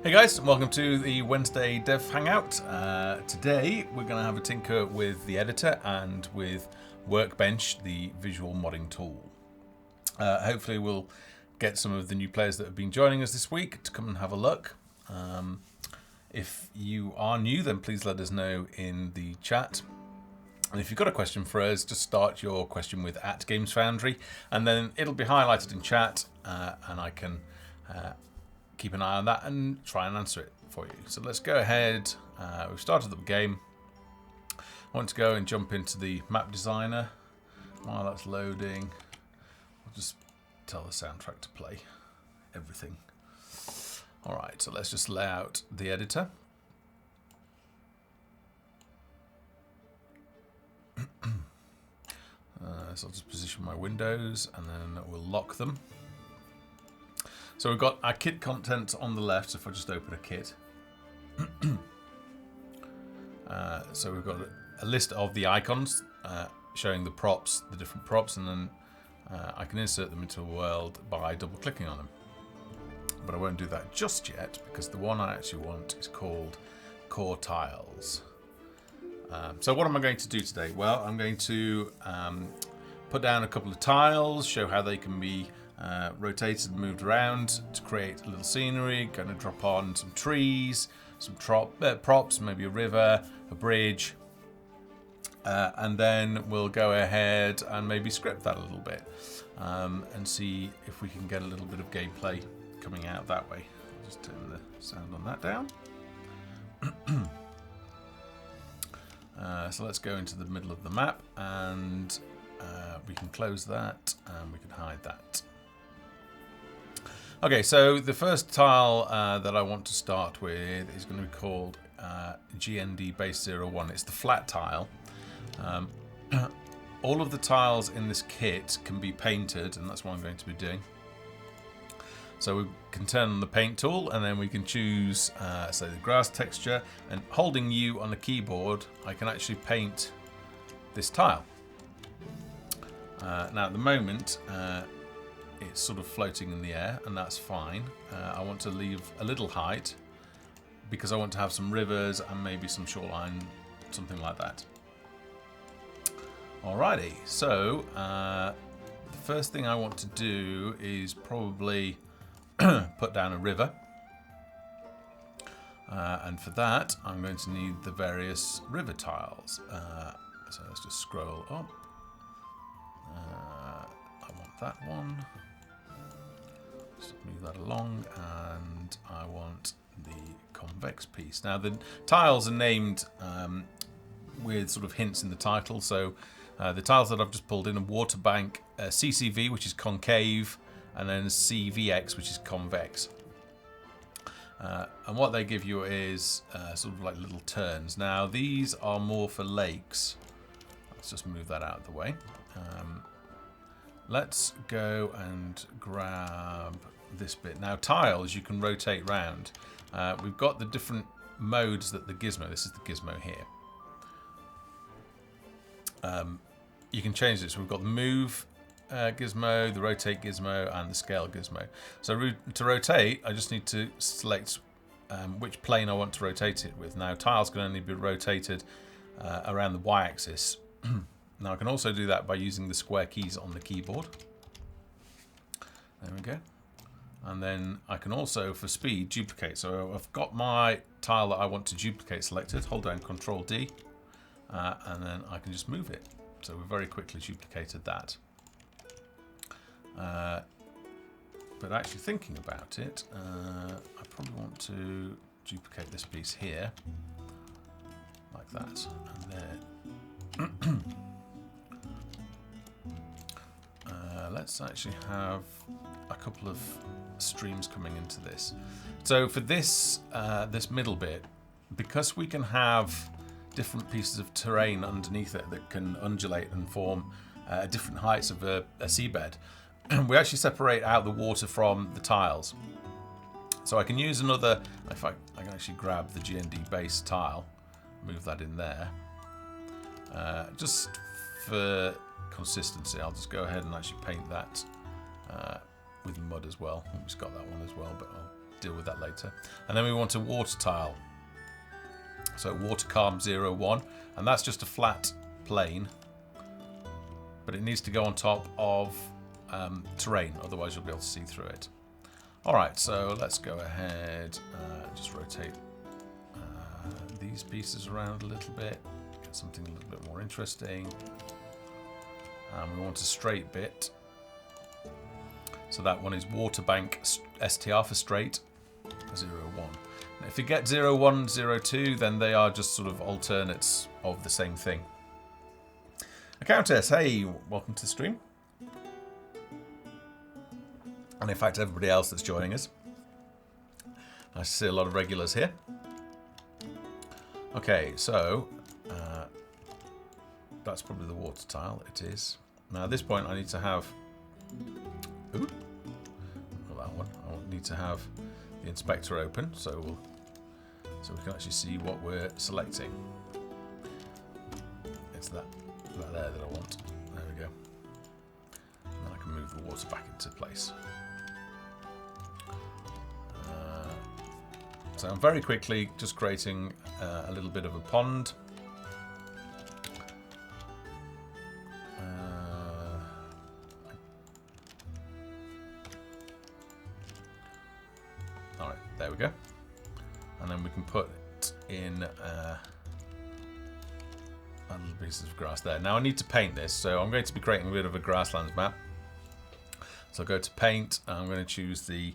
Hey guys, welcome to the Wednesday Dev Hangout. Today we're going to have a tinker with the editor and with Workbench, the visual modding tool. Hopefully we'll get some of the new players that have been joining us this week to come and have a look. If you are new, then please let us know in the chat. And if you've got a question for us, just start your question with @GamesFoundry, and then it'll be highlighted in chat, and I can keep an eye on that and try and answer it for you. So let's go ahead. We've started the game. I want to go and jump into the map designer. While that's loading, I'll just tell the soundtrack to play everything. Alright, so let's just lay out the editor. So I'll just position my windows and then we'll lock them. So we've got our kit content on the left, so if I just open a kit. So we've got a list of the icons showing the props, the different props, and then I can insert them into a world by double clicking on them. But I won't do that just yet because the one I actually want is called Core Tiles. So what am I going to do today? Well, I'm going to put down a couple of tiles, show how they can be rotated and moved around to create a little scenery. Going to drop on some trees, some props, maybe a river, a bridge, and then we'll go ahead and maybe script that a little bit and see if we can get a little bit of gameplay coming out that way. I'll just turn the sound on that down. So let's go into the middle of the map and we can close that and we can hide that. Okay, so the first tile that I want to start with is going to be called GND base 01. It's the flat tile. All of the tiles in this kit can be painted, and that's what I'm going to be doing. So we can turn on the paint tool, and then we can choose, say, the grass texture, and holding U on the keyboard, I can actually paint this tile. Now, at the moment, it's sort of floating in the air, and that's fine. I want to leave a little height because I want to have some rivers and maybe some shoreline, something like that. Alrighty, so the first thing I want to do is probably put down a river. And for that, I'm going to need the various river tiles. So let's just scroll up. I want that one. Just move that along, and I want the convex piece. Now the tiles are named with sort of hints in the title. So the tiles that I've just pulled in are water bank, CCV, which is concave, and then CVX, which is convex. And what they give you is sort of like little turns. Now these are more for lakes. Let's just move that out of the way. Let's go and grab this bit. Now tiles you can rotate round. We've got the different modes that the gizmo, this is the gizmo here. You can change this. So we've got the move gizmo, the rotate gizmo, and the scale gizmo. So to rotate, I just need to select which plane I want to rotate it with. Now tiles can only be rotated around the y-axis. Now I can also do that by using the square keys on the keyboard. There we go. And then I can also, for speed, duplicate. So I've got my tile that I want to duplicate selected. Hold down Control D, and then I can just move it. So we've very quickly duplicated that. But actually thinking about it, I probably want to duplicate this piece here, like that, and there. Let's actually have a couple of streams coming into this. So for this this middle bit, because we can have different pieces of terrain underneath it that can undulate and form different heights of a seabed, we actually separate out the water from the tiles. So I can use another, if I can actually grab the GND base tile, move that in there. Just for consistency, I'll just go ahead and actually paint that with mud as well. We've got that one as well, but I'll deal with that later. And then we want a water tile. So water calm 0, 1. And that's just a flat plane. But it needs to go on top of terrain, otherwise you'll be able to see through it. Alright, so let's go ahead, just rotate these pieces around a little bit, get something a little bit more interesting. We want a straight bit. So that one is water bank STR for straight, 0, 1. Now if you get 0, 1, 0, 2, then they are just sort of alternates of the same thing. A Countess, hey, welcome to the stream. And in fact, everybody else that's joining us. I see a lot of regulars here. Okay, so that's probably the water tile. It is. Now at this point, I need to have. Ooh, not that one. I need to have the inspector open, so we can actually see what we're selecting. It's that there that I want. There we go. And then I can move the water back into place. So I'm very quickly just creating a little bit of a pond. Alright, there we go. And then we can put in little pieces of grass there. Now I need to paint this, so I'm going to be creating a bit of a grasslands map. So I'll go to paint, and I'm going to choose the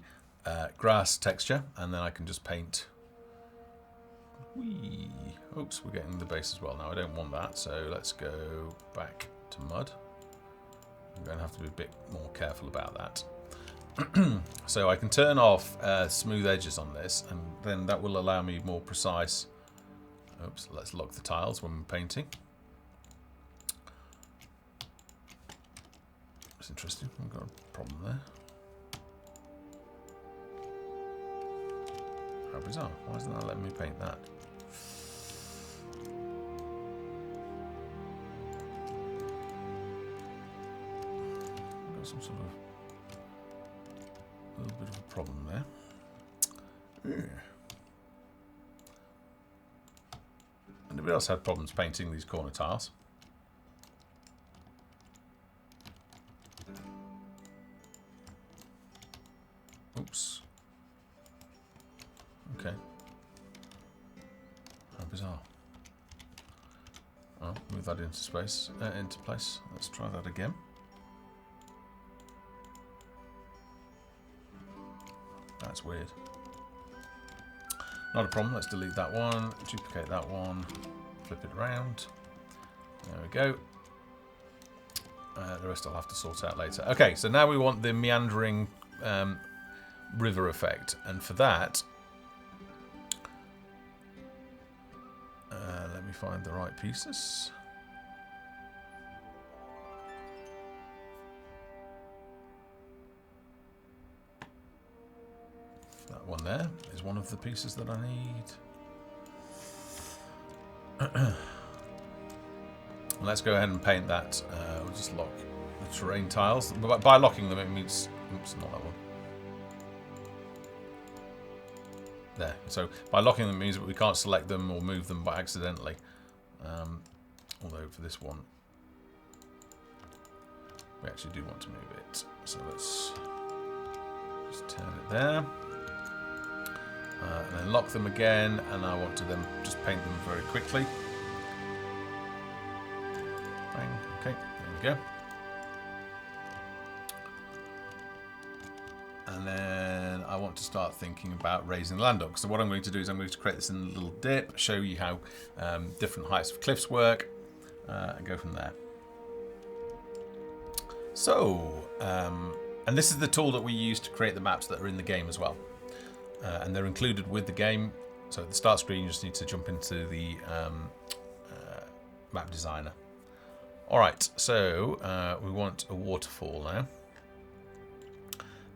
grass texture, and then I can just paint. Whee! Oops, we're getting the base as well now. I don't want that, so let's go back to mud. I'm going to have to be a bit more careful about that. So I can turn off smooth edges on this, and then that will allow me more precise. Oops, let's lock the tiles when we're painting. That's interesting. I've got a problem there. How bizarre. Why isn't that letting me paint that? I've got some sort of a little bit of a problem there. Yeah. Anybody else had problems painting these corner tiles? Oops. Okay. How bizarre. Well, move that into space, into place. Let's try that again. That's weird. Not a problem. Let's delete that one, duplicate that one, flip it around. There we go. The rest I'll have to sort out later. Okay, so now we want the meandering river effect, and for that, let me find the right pieces. That one there is one of the pieces that I need. Let's go ahead and paint that. We'll just lock the terrain tiles. But by locking them, it means... Oops, not that one. There. So by locking them means that we can't select them or move them by accidentally. Although for this one, we actually do want to move it. So let's just turn it there. And then lock them again, and I want to then just paint them very quickly. Bang. Okay, there we go. And then I want to start thinking about raising the land dog. So what I'm going to do is I'm going to create this in a little dip, show you how different heights of cliffs work, and go from there. So, and this is the tool that we use to create the maps that are in the game as well. And they're included with the game. So at the start screen, you just need to jump into the map designer. All right, so we want a waterfall now.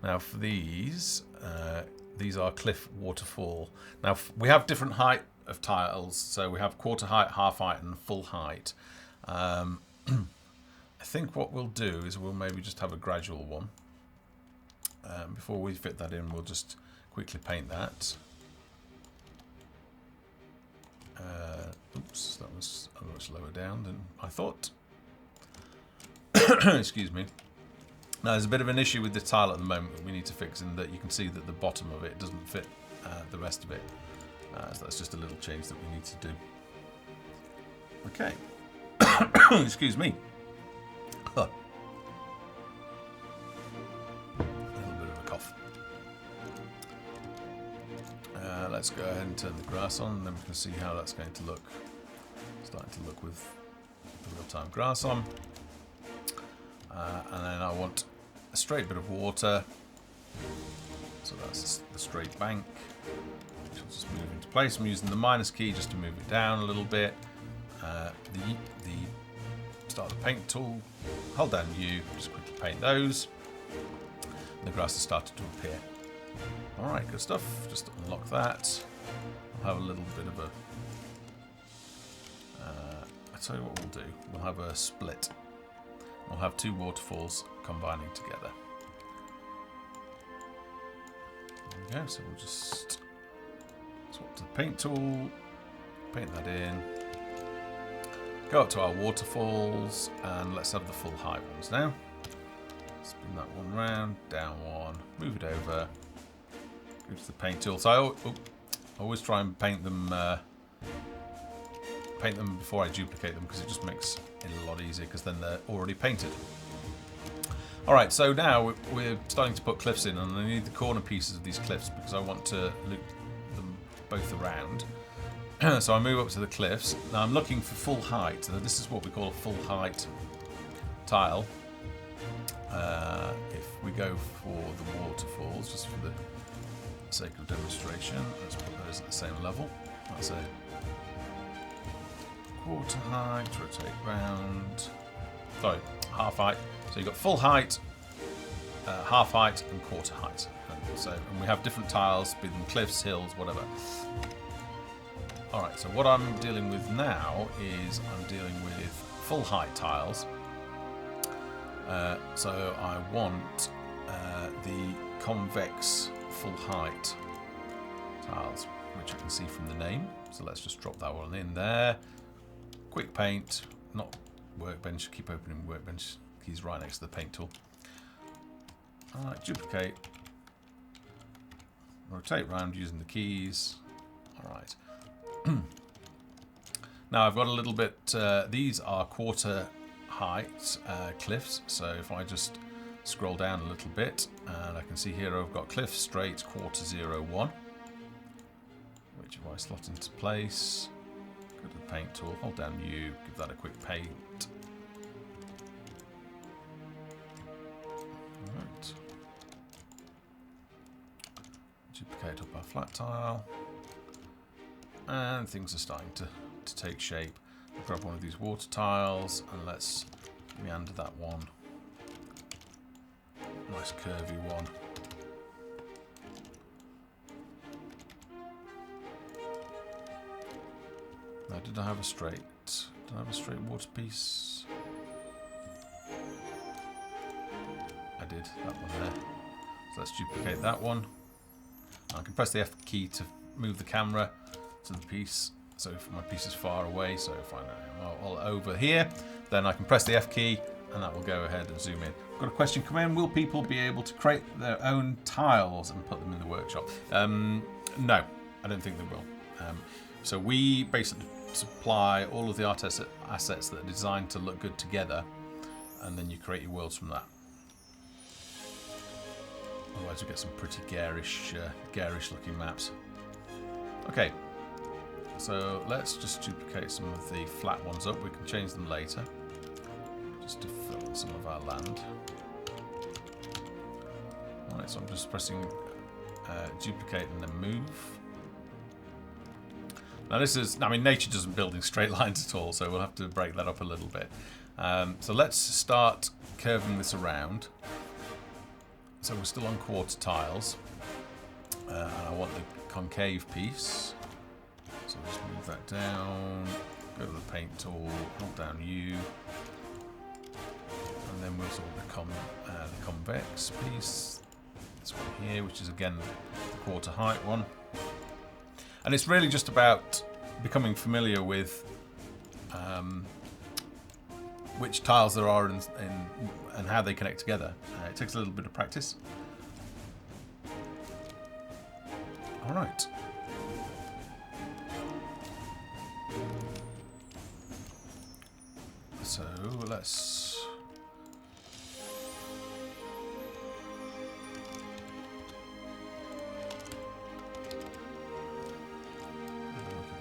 Now for these are cliff waterfall. Now we have different height of tiles. So we have quarter height, half height, and full height. I think what we'll do is we'll maybe just have a gradual one. Before we fit that in, we'll just quickly paint that. Oops, that was a much lower down than I thought. Excuse me. Now, there's a bit of an issue with the tile at the moment that we need to fix, in that you can see that the bottom of it doesn't fit the rest of it. So that's just a little change that we need to do. Okay. Excuse me. Huh. A little bit of a cough. Let's go ahead and turn the grass on, and then we can see how that's going to look. Starting to look with the real-time grass on. And then I want a straight bit of water. So that's the straight bank, which will just move into place. I'm using the minus key just to move it down a little bit. Start the paint tool, hold down U, just quickly paint those. And the grass has started to appear. Alright, good stuff. Just unlock that. I'll have a little bit of a... I'll tell you what we'll do. We'll have a split. We'll have two waterfalls combining together. There we go. So we'll just swap to the paint tool, paint that in. Go up to our waterfalls, and let's have the full height ones now. Spin that one round, down one, move it over, go to the paint tool. So I always try and paint them before I duplicate them, because it just makes it a lot easier, because then they're already painted. Alright, so now we're starting to put cliffs in, and I need the corner pieces of these cliffs because I want to loop them both around. So I move up to the cliffs. Now I'm looking for full height. So this is what we call a full height tile. If we go for the waterfalls, just for the sake of demonstration, let's put those at the same level. That's a quarter height, rotate round. Sorry, half height. So you've got full height, half height, and quarter height. And we have different tiles, be them cliffs, hills, whatever. Alright, so what I'm dealing with now is I'm dealing with full height tiles. So I want the convex full height tiles, which I can see from the name. So let's just drop that one in there. Quick paint, not workbench, keep opening workbench, keys right next to the paint tool. Alright, duplicate. Rotate round using the keys. Alright. Now I've got a little bit, these are quarter height cliffs, so if I just scroll down a little bit, and I can see here I've got cliff straight quarter 01, which if I slot into place, go to the paint tool, hold down U, give that a quick paint. Alright. Duplicate up our flat tile. And things are starting to take shape. I'll grab one of these water tiles and let's meander that one. Nice curvy one. Now, did I have a straight water piece? I did, that one there. So let's duplicate that one. I can press the F key to move the camera to the piece, so if my piece is far away, so if I'm all over here, then I can press the F key and that will go ahead and zoom in. I've got a question come in. Will people be able to create their own tiles and put them in the workshop? No, I don't think they will. So we basically supply all of the art assets that are designed to look good together, and then you create your worlds from that. Otherwise we get some pretty garish looking maps. Okay. So let's just duplicate some of the flat ones up. We can change them later, just to fill in some of our land. Alright, so I'm just pressing duplicate and then move. Now this is, I mean, nature doesn't build in straight lines at all, so we'll have to break that up a little bit. So let's start curving this around. So we're still on quarter tiles, and I want the concave piece. So just move that down, go to the paint tool, hold down U, and then we'll sort the convex piece this one here, which is again the quarter height one. And it's really just about becoming familiar with which tiles there are and how they connect together. It takes a little bit of practice. All right. So let's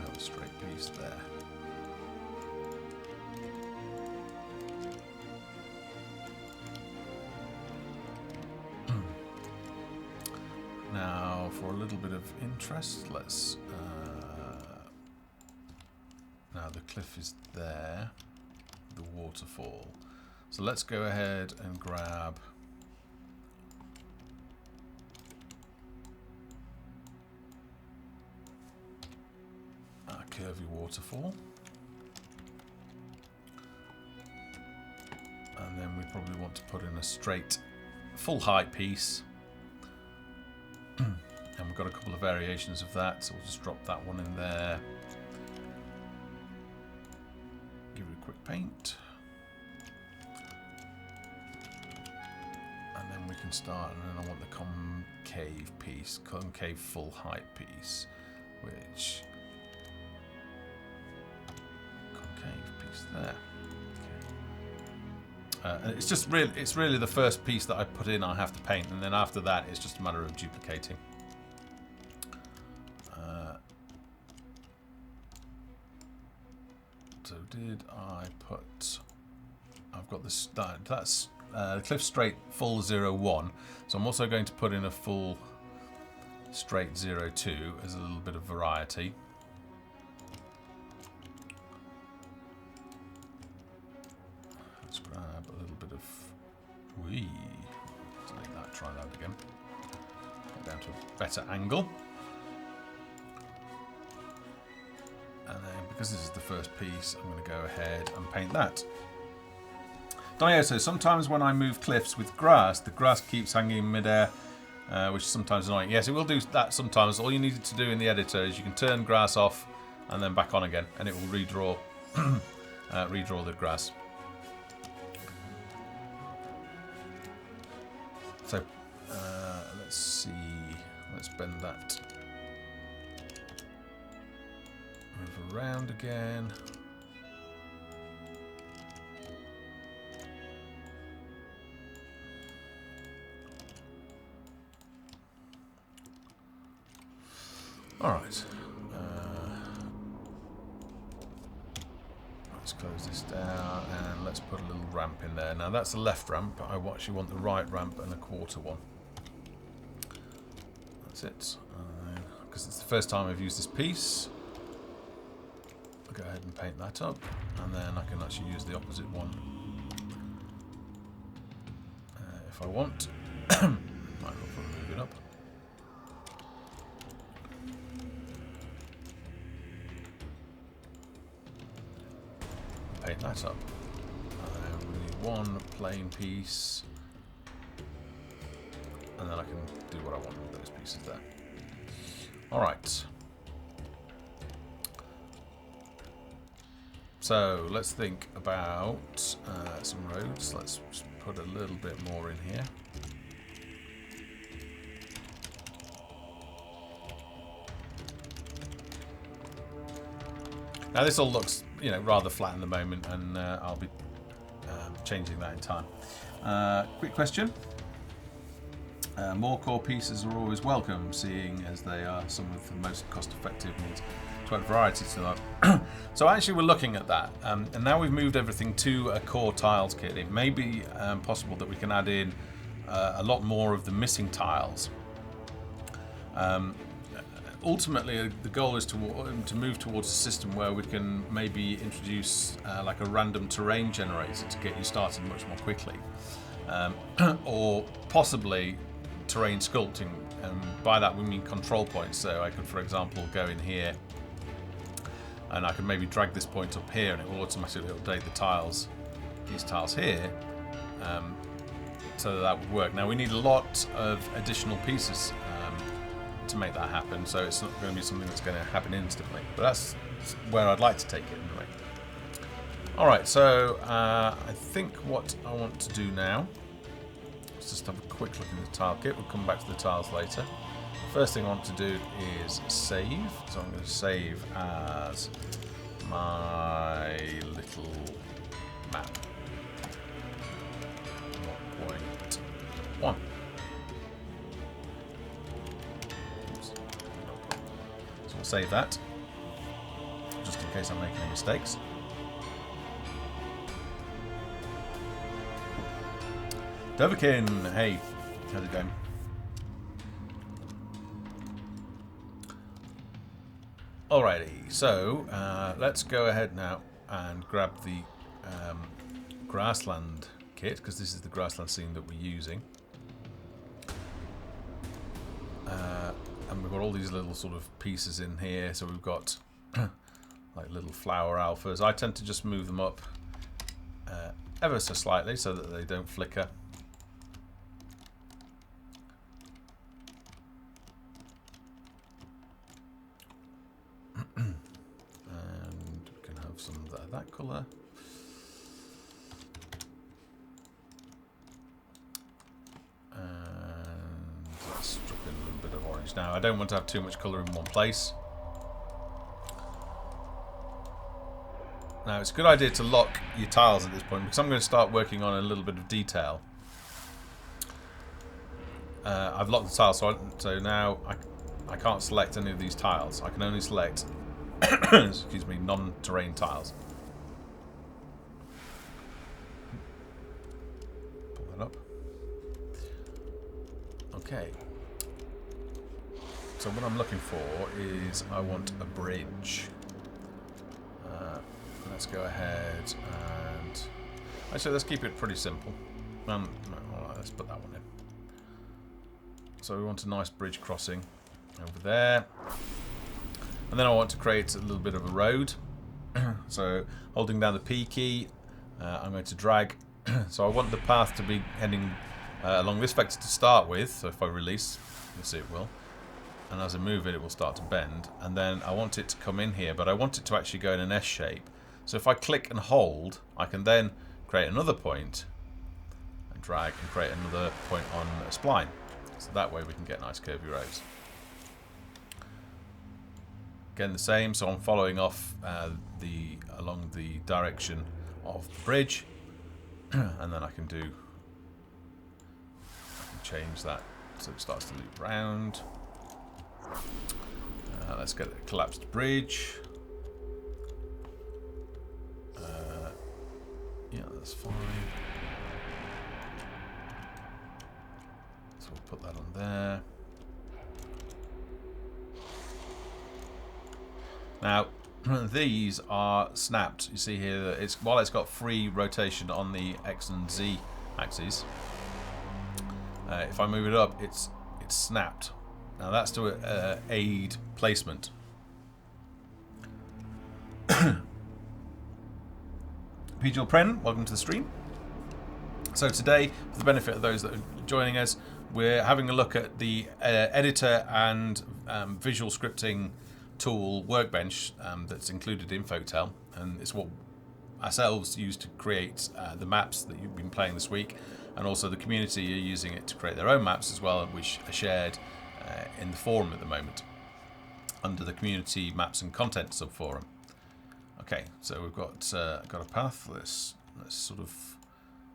have a straight piece there. Now, for a little bit of interest, let's. Now the cliff is there, the waterfall. So let's go ahead and grab our curvy waterfall, and then we probably want to put in a straight, full height piece. And we've got a couple of variations of that, so we'll just drop that one in there. Give it a quick paint. And then we can start, and then I want the concave piece, concave full height piece, which... concave piece there. Okay. And it's just really, it's really the first piece that I put in I have to paint, and then after that it's just a matter of duplicating. So did I put... I've got this... That's cliff straight full 0-1. So I'm also going to put in a full straight 0-2 as a little bit of variety. Let's grab a little bit of... Whee! Delete that, try that again. Get down to a better angle. And then, because this is the first piece, I'm going to go ahead and paint that. So sometimes when I move cliffs with grass, the grass keeps hanging in midair, which is sometimes annoying. Yes, it will do that sometimes. All you need to do in the editor is you can turn grass off and then back on again, and it will redraw, redraw the grass. So, let's see. Let's bend that. Move around again. All right. Let's close this down and let's put a little ramp in there. Now that's the left ramp, but I actually want the right ramp and a quarter one. That's it. Because it's the first time I've used this piece. I'll go ahead and paint that up, and then I can actually use the opposite one if I want. Might as well move it up. Paint that up. We need one plain piece, and then I can do what I want with those pieces there. All right. So let's think about some roads. Let's just put a little bit more in here. Now this all looks, you know, rather flat in the moment, and I'll be changing that in time. Quick question. More core pieces are always welcome, seeing as they are some of the most cost-effective means to add variety to that. So actually we're looking at that, and now we've moved everything to a core tiles kit. It may be possible that we can add in a lot more of the missing tiles. Ultimately, the goal is to move towards a system where we can maybe introduce like a random terrain generator to get you started much more quickly, or possibly terrain sculpting. And by that we mean control points. So I could, for example, go in here, and I can maybe drag this point up here, and it will automatically update the tiles, these tiles here, so that would work. Now we need a lot of additional pieces to make that happen, so it's not going to be something that's going to happen instantly, but that's where I'd like to take it anyway. Alright, so I think what I want to do now is just have a quick look in the tile kit. We'll come back to the tiles later. First thing I want to do is save, so I'm going to save as my little map 1.1. So we'll save that, just in case I'm making any mistakes. Doverkin, hey, how's it going? Alrighty, so let's go ahead now and grab the grassland kit, because this is the grassland scene that we're using. And we've got all these little sort of pieces in here, so we've got like little flower alphas. I tend to just move them up ever so slightly so that they don't flicker. And we can have some of that colour. Let's drop in a little bit of orange. Now, I don't want to have too much colour in one place. Now, it's a good idea to lock your tiles at this point, because I'm going to start working on a little bit of detail. I've locked the tiles, so now I can't select any of these tiles. I can only select excuse me, non-terrain tiles. Pull that up. Okay. So what I'm looking for is I want a bridge. Let's go ahead and actually let's keep it pretty simple. Alright, let's put that one in. So we want a nice bridge crossing over there. And then I want to create a little bit of a road. So holding down the P key, I'm going to drag. So I want the path to be heading along this vector to start with. So if I release, you'll see it will. And as I move it, it will start to bend. And then I want it to come in here, but I want it to actually go in an S shape. So if I click and hold, I can then create another point and drag and create another point on a spline. So that way we can get nice curvy roads. Again, the same. So I'm following off along the direction of the bridge, and then I can change that so it starts to loop round. Let's get a collapsed bridge. Yeah, that's fine. So we'll put that on there. Now, these are snapped. You see here that while it's got free rotation on the X and Z axes, if I move it up, it's snapped. Now that's to aid placement. Pejal Pren, welcome to the stream. So today, for the benefit of those that are joining us, we're having a look at the editor and visual scripting tool workbench that's included in Folktale, and it's what ourselves use to create the maps that you've been playing this week, and also the community are using it to create their own maps as well, which are shared in the forum at the moment under the community maps and content subforum. Okay, so we've got a path. Let's sort of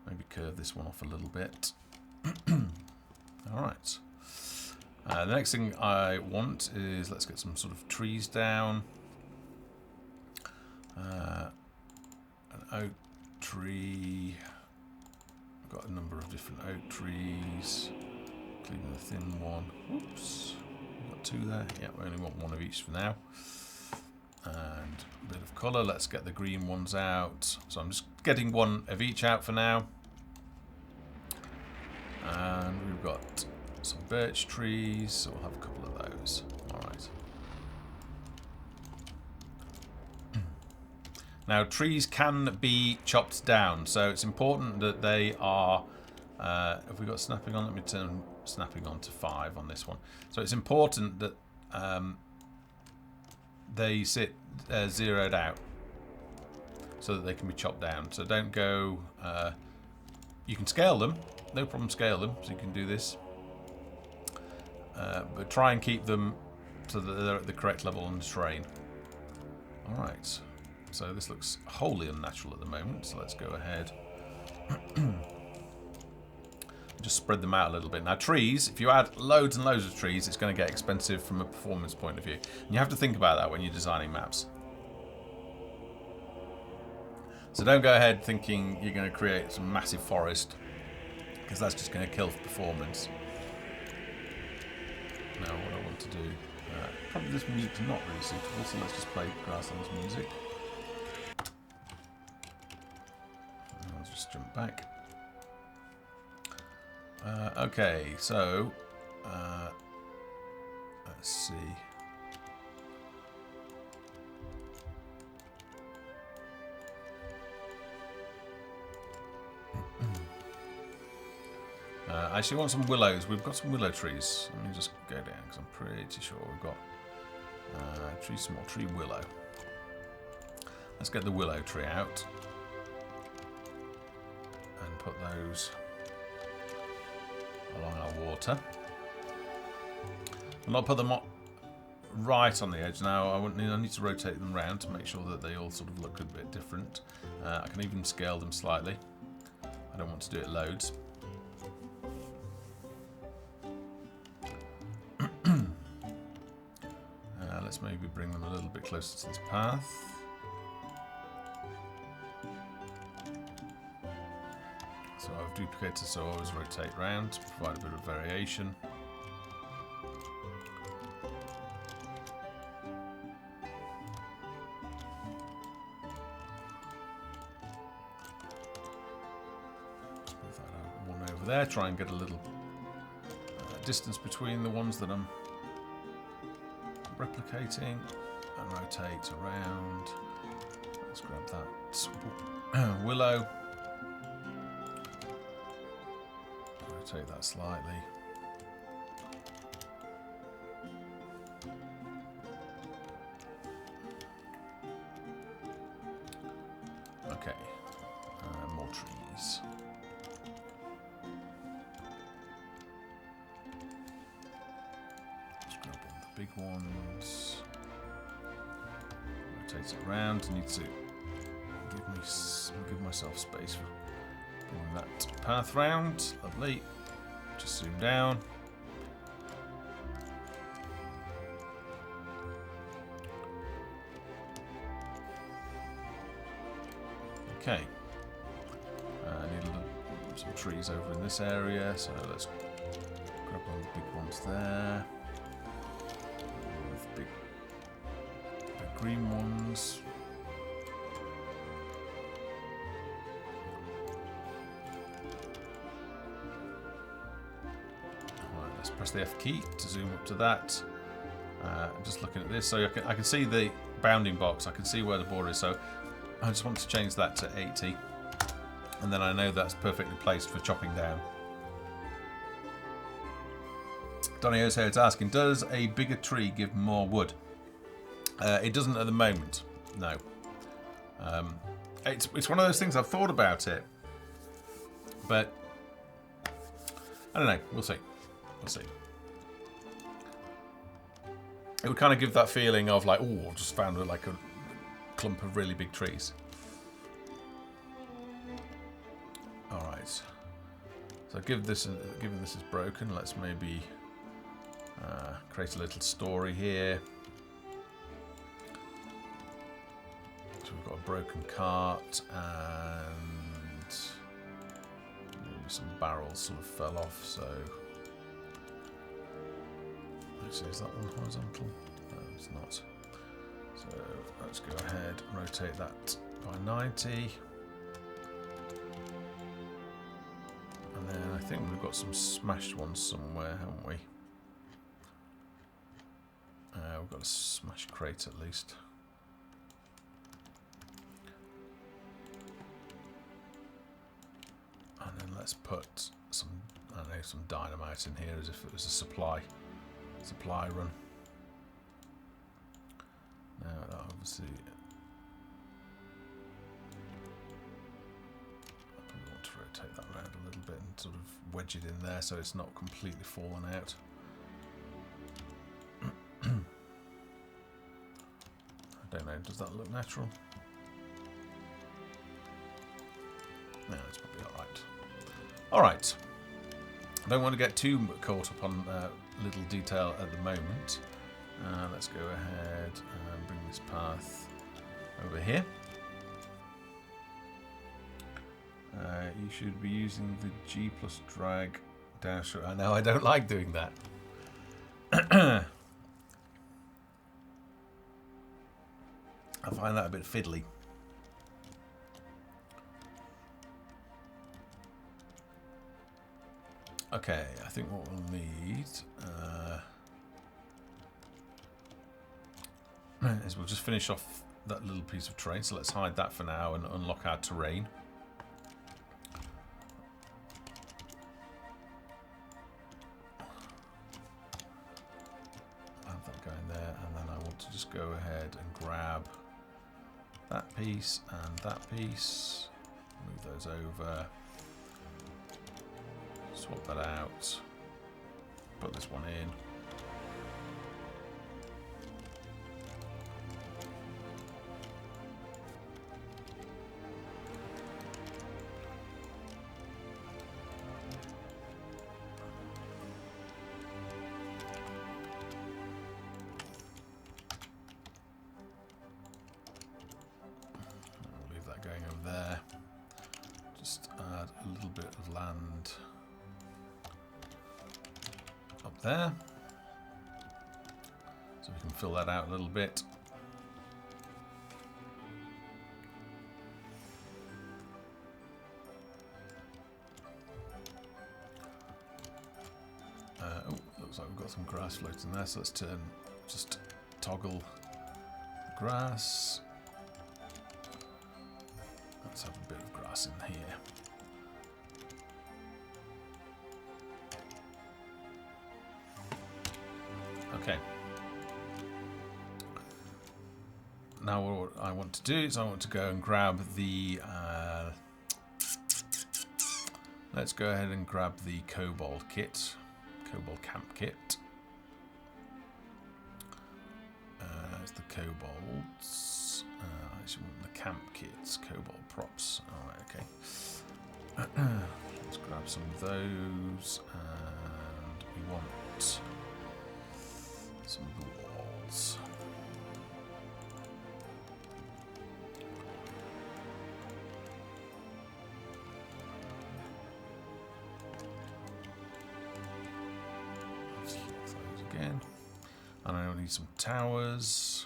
maybe curve this one off a little bit. All right. The next thing I want is, let's get some sort of trees down. An oak tree. I've got a number of different oak trees, including the thin one. Oops, we've got two there. Yeah, we only want one of each for now. And a bit of colour. Let's get the green ones out. So I'm just getting one of each out for now. And we've got some birch trees, so we'll have a couple of those. Alright. Now, trees can be chopped down, so it's important that they are If we got snapping on, let me turn snapping on to 5 on this one. So it's important that they sit zeroed out so that they can be chopped down. So don't go... you can scale them. No problem scale them, so you can do this. But try and keep them so that they're at the correct level on the terrain. Alright. So this looks wholly unnatural at the moment, so let's go ahead. Just spread them out a little bit. Now trees, if you add loads and loads of trees, it's going to get expensive from a performance point of view. And you have to think about that when you're designing maps. So don't go ahead thinking you're going to create some massive forest, because that's just going to kill performance. Now what I want to do, probably this music's not really suitable, so let's just play Grassland's music. I'll just jump back. Okay, so let's see. I actually want some willows. We've got some willow trees. Let me just go down because I'm pretty sure we've got small tree willow. Let's get the willow tree out and put those along our water. I'll not put them right on the edge now. I need to rotate them around to make sure that they all sort of look a bit different. I can even scale them slightly. I don't want to do it loads. Let's maybe bring them a little bit closer to this path. So I've duplicated, so I always rotate round to provide a bit of variation. Move that one over there, try and get a little distance between the ones that I'm replicating, and rotate around. Let's grab that willow. Rotate that slightly. Okay, more trees. Let's grab all the big ones. Rotate it around. I need to give myself space for bringing that path round. Lovely. Just zoom down. Okay. I need some trees over in this area, so let's grab one of the big ones there. With big green ones. Alright, let's press the F key to zoom up to that. I'm just looking at this, so I can see the bounding box. I can see where the border is, so I just want to change that to 80, and then I know that's perfectly placed for chopping down. Donny O's asking, does a bigger tree give more wood? It doesn't at the moment, no. It's one of those things, I've thought about it, but I don't know, we'll see. We'll see. It would kind of give that feeling of like, oh, I just found like a clump of really big trees. All right. So given this is broken, let's maybe create a little story here. So we've got a broken cart and maybe some barrels sort of fell off. So actually, is that one horizontal? No, it's not. So let's go ahead and rotate that by 90. And then I think we've got some smashed ones somewhere, haven't we? We've got a smashed crate at least. And then let's let's put some, I don't know, some dynamite in here as if it was a supply run. Now that obviously, I probably want to rotate that around a little bit and sort of wedge it in there so it's not completely fallen out. I don't know, does that look natural? No, it's probably alright. Alright. I don't want to get too caught up on little detail at the moment. Let's go ahead and bring this path over here. You should be using the G plus drag down. I know I don't like doing that. I find that a bit fiddly. Okay, I think what we'll need is we'll just finish off that little piece of terrain. So let's hide that for now and unlock our terrain. Have that going there, and then I want to just go ahead and grab that piece and that piece. Move those over. Swap that out. Put this one in. I'll leave that going over there. Just add a little bit of land up there, so we can fill that out a little bit. Oh, looks like we've got some grass floating there, so let's just toggle the grass. Let's have a bit of grass in here. Okay. Now what I want to do is I want to go and grab the... let's go ahead and grab the Kobold kit. Kobold camp kit. It's the Kobolds. I actually want the camp kits. Kobold props. Alright, okay. Let's grab some of those. And we want... some walls. Let's lock those again. And I need some towers.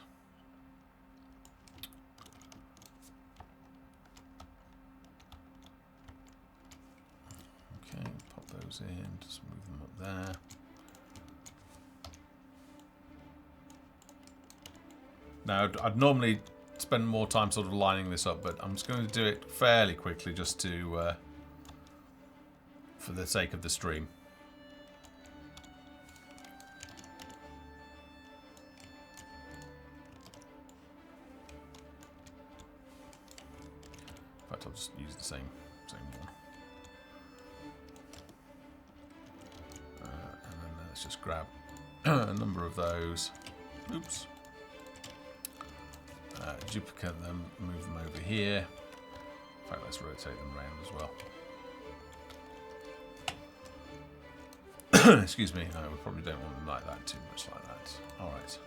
Okay, pop those in, just move them up there. Now, I'd normally spend more time sort of lining this up, but I'm just going to do it fairly quickly just to, for the sake of the stream. In fact, I'll just use the same one. And then let's just grab a number of those. Oops. Duplicate them, move them over here. In fact, let's rotate them around as well. Excuse me, we probably don't want them like that, too much like that. Alright.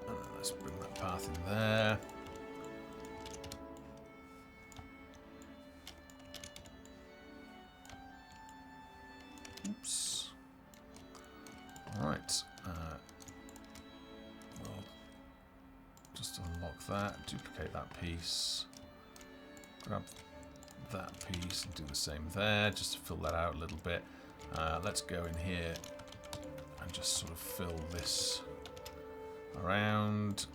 And then let's bring that path in there. Oops. Alright, we'll just unlock that, duplicate that piece, grab that piece and do the same there, just to fill that out a little bit. Let's go in here and just sort of fill this around.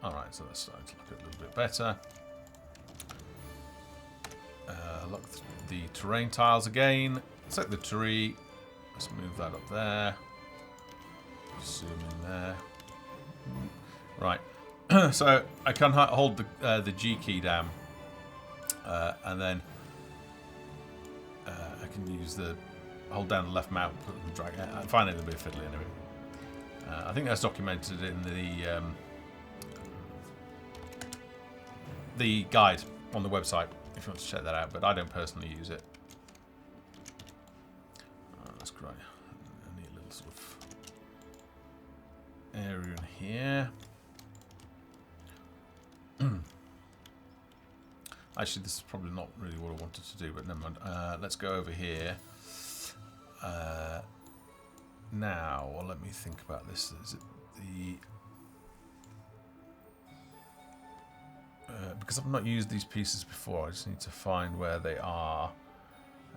Alright, so that's starting to look a little bit better. Look at the terrain tiles again. Select the tree. Let's move that up there. Zoom in there. Right. So I can hold the G key down, and then I can use hold down the left mouse and drag it. I find it a bit fiddly anyway. I think that's documented in the guide on the website if you want to check that out, but I don't personally use it. That's great. I need a little sort of area in here. Actually, this is probably not really what I wanted to do, but never mind. Let's go over here. Now, well, let me think about this. Is it because I've not used these pieces before, I just need to find where they are.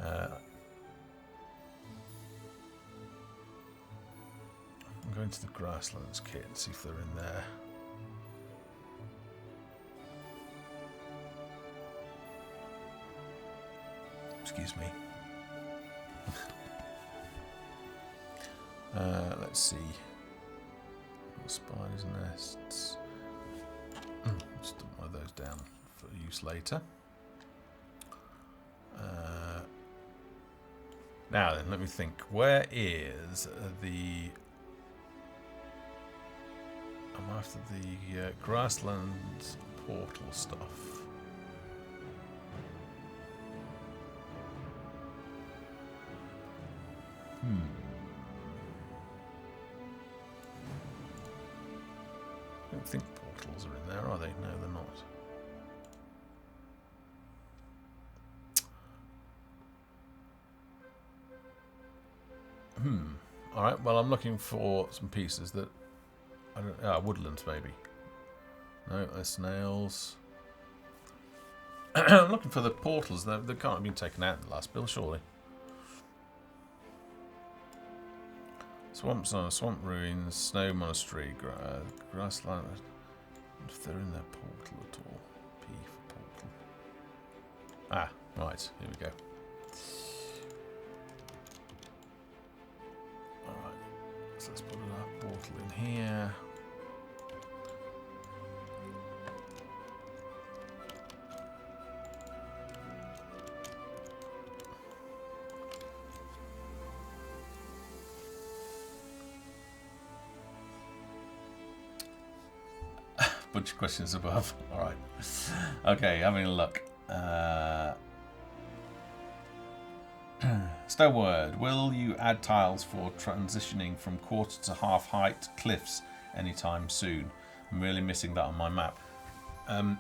I'm going to the grasslands kit and see if they're in there. Excuse me. Let's see. Spiders' nests. Just dump one of those down for use later. Now then, let me think. Where is the... I'm after the grasslands portal stuff. I don't think portals are in there, are they? No, they're not. Alright, well, I'm looking for some pieces that... I don't, woodlands, maybe. No, they're snails. I'm looking for the portals. They can't have been taken out in the last build, surely. Swamps, swamp ruins, snow monastery, grassland. If they're in their portal at all. P for portal. Ah, right. Here we go. Alright. So let's put a portal in here. Bunch of questions above. All right. Okay, having a look. Stoneward, will you add tiles for transitioning from quarter to half height cliffs anytime soon? I'm really missing that on my map. I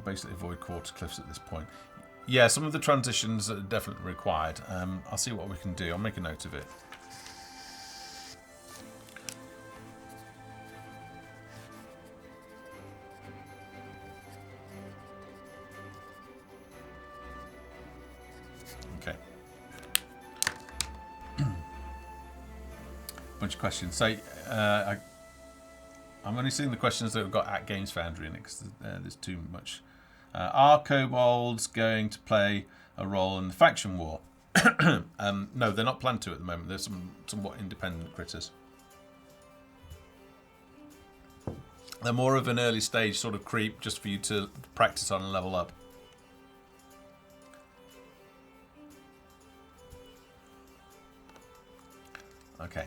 basically avoid quarter cliffs at this point. Yeah, some of the transitions are definitely required. I'll see what we can do. I'll make a note of it. Bunch of questions. So I'm only seeing the questions that have got at Games Foundry in it because there's too much. Are kobolds going to play a role in the faction war? No, they're not planned to at the moment. They're somewhat independent critters. They're more of an early stage sort of creep just for you to practice on and level up. Okay.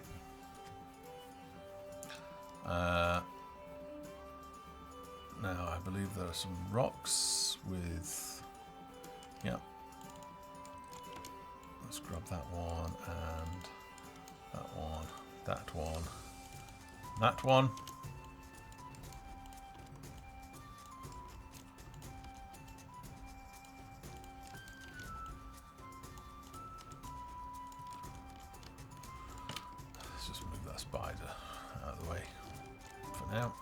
Now I believe there are some rocks with... Yeah. Let's grab that one and that one, that one, that one. Let's just move that spider out of the way for now.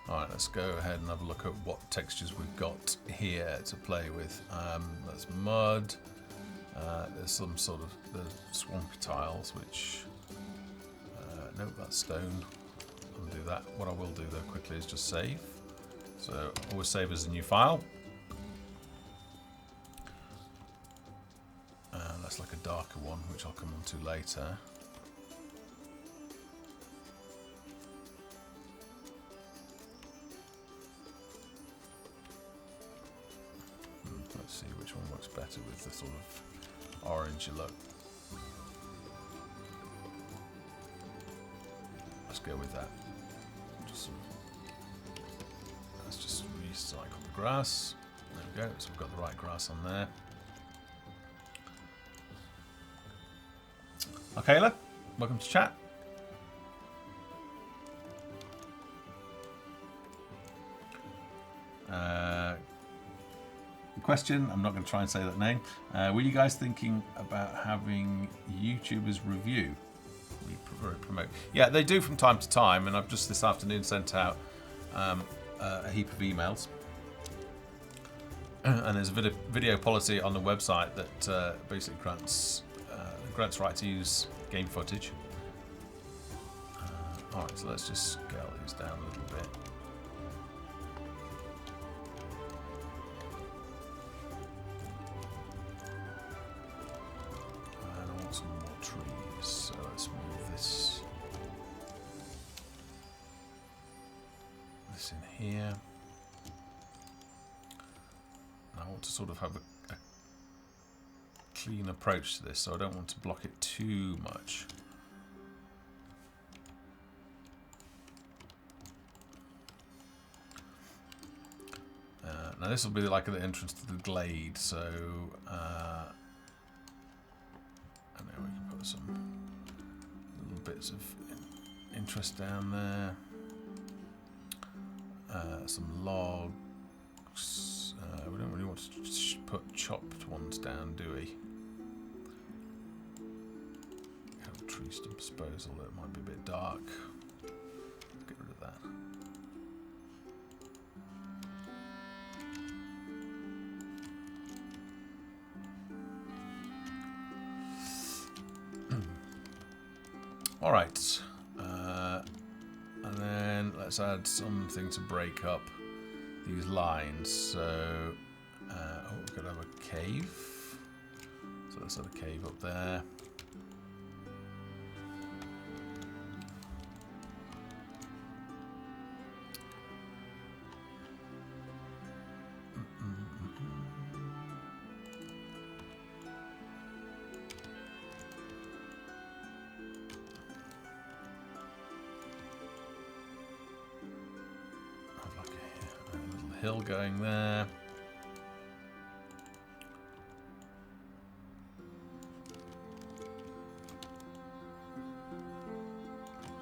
Alright, let's go ahead and have a look at what textures we've got here to play with. That's mud. There's some sort of the swampy tiles, which nope, that's stone. I'll do that. What I will do though quickly is just save. So always save as a new file. That's like a darker one, which I'll come on to later. Let's see which one works better with the sort of orange look. Let's go with that. Let's just recycle the grass. There we go. So we've got the right grass on there. Okay, Kayla, welcome to chat. Question, I'm not going to try and say that name. Were you guys thinking about having YouTubers review? We promote. Yeah, they do from time to time, and I've just this afternoon sent out a heap of emails. And there's a video policy on the website that basically grants right to use game footage. Alright, so let's just scale these down a little bit. And I want some more trees, so let's move this in here. And I want to sort of have a clean approach to this, so I don't want to block it too much. Now this will be like at the entrance to the glade, so and then we can put some little bits of interest down there. Some logs. We don't really want to put chopped ones down, do we? Tree stump disposal, that might be a bit dark. Get rid of that. Alright. And then let's add something to break up these lines. So, we're going to have a cave. So let's add a cave up there. Hill going there.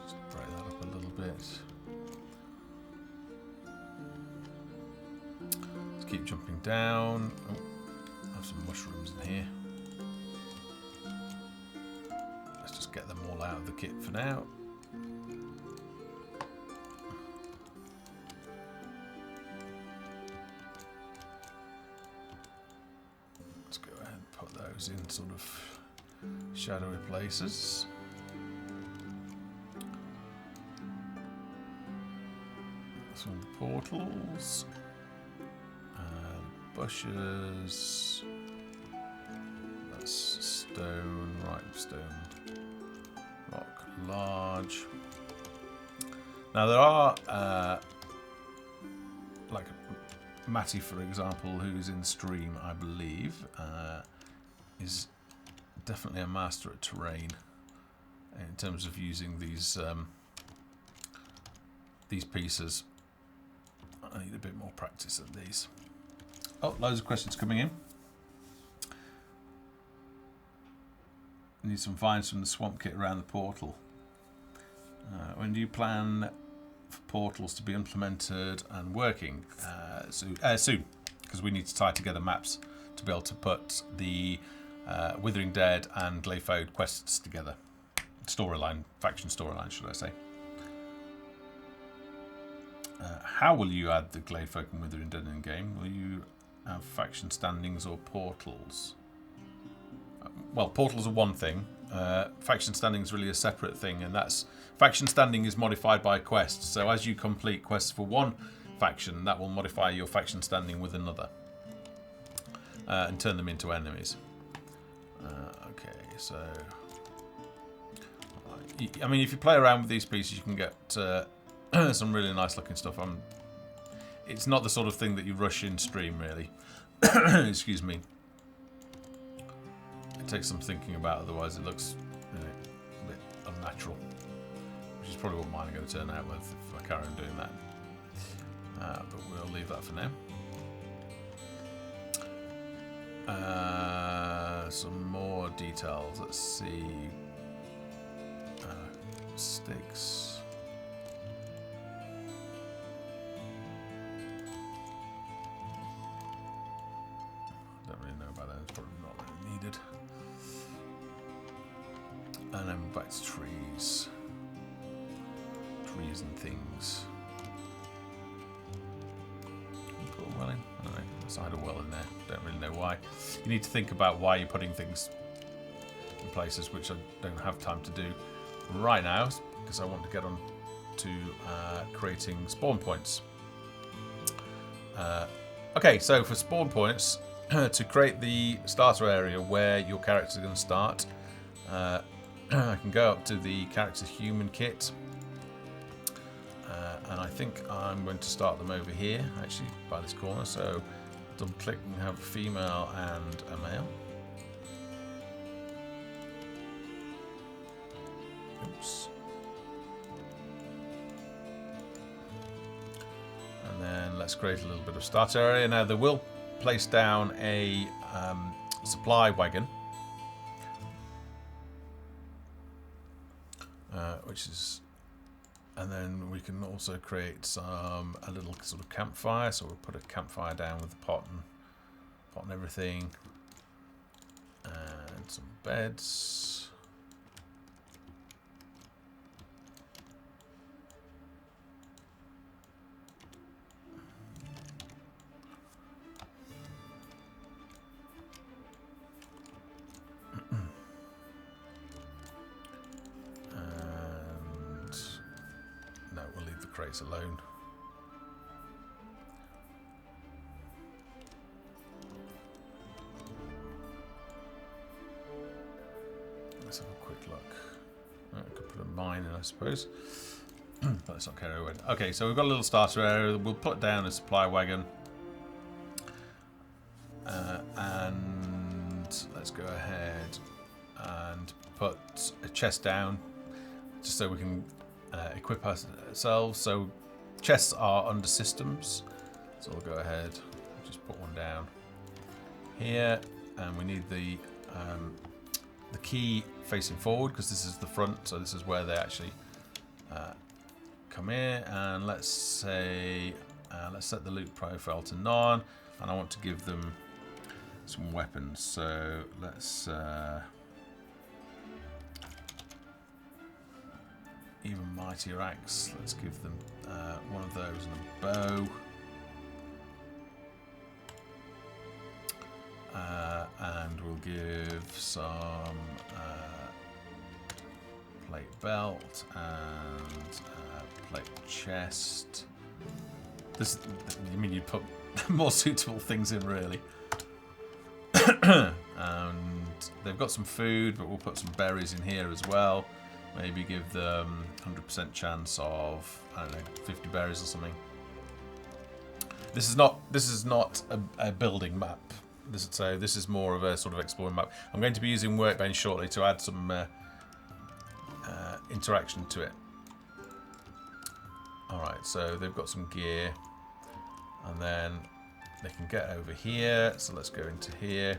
Just break that up a little bit. Let's keep jumping down. Oh, I have some mushrooms in here. Let's just get them all out of the kit for now. In sort of shadowy places. Some portals, bushes. That's stone, right? Stone, rock, large. Now there are like Matty, for example, who's in stream, I believe. Is definitely a master at terrain in terms of using these pieces. I need a bit more practice at these. Oh, loads of questions coming in. I need some vines from the swamp kit around the portal. When do you plan for portals to be implemented and working? Soon, because we need to tie together maps to be able to put the Withering Dead and Glayfode quests together. Storyline, faction storyline, should I say. How will you add the Glade Folk and Withering Dead in game? Will you have faction standings or portals? Well, portals are one thing. Faction standing is really a separate thing, and that's faction standing is modified by quests. So as you complete quests for one faction, that will modify your faction standing with another and turn them into enemies. Okay, so I mean, if you play around with these pieces, you can get some really nice looking stuff. It's not the sort of thing that you rush in stream, really. Excuse me. It takes some thinking about, otherwise it looks a bit unnatural. Which is probably what mine are going to turn out with if I carry on doing that. But we'll leave that for now. Some more details. Let's see. Sticks. Don't really know about that. It's probably not really needed. And then back to trees. Trees and things. Put a well in. I don't know. Let's hide a well in there. Don't really know why. You need to think about why you're putting things in places, which I don't have time to do right now, because I want to get on to creating spawn points. Okay, so for spawn points, to create the starter area where your character is going to start, I can go up to the character human kit, and I think I'm going to start them over here, actually, by this corner. So double click and have a female and a male. Oops. And then let's create a little bit of starter area. Now they will place down a supply wagon, which is, and then we can also create a little sort of campfire. So we'll put a campfire down with the pot and everything, and some beds. Crates alone. Let's have a quick look. I could put a mine in, I suppose. But let's not carry away. Okay, so we've got a little starter area. We'll put down a supply wagon. And let's go ahead and put a chest down, just so we can equip ourselves. So chests are under systems, so we'll go ahead, just put one down here, and we need the key facing forward, because this is the front, so this is where they actually come in. And let's say let's set the loot profile to none, and I want to give them some weapons. So let's even mightier axe. Let's give them one of those and a bow. And we'll give some plate belt and plate chest. This, I mean, you put more suitable things in, really. And they've got some food, but we'll put some berries in here as well. Maybe give them 100% chance of, I don't know, 50 berries or something. This is not a building map. This is more of a sort of exploring map. I'm going to be using Workbench shortly to add some interaction to it. Alright, so they've got some gear, and then they can get over here. So let's go into here.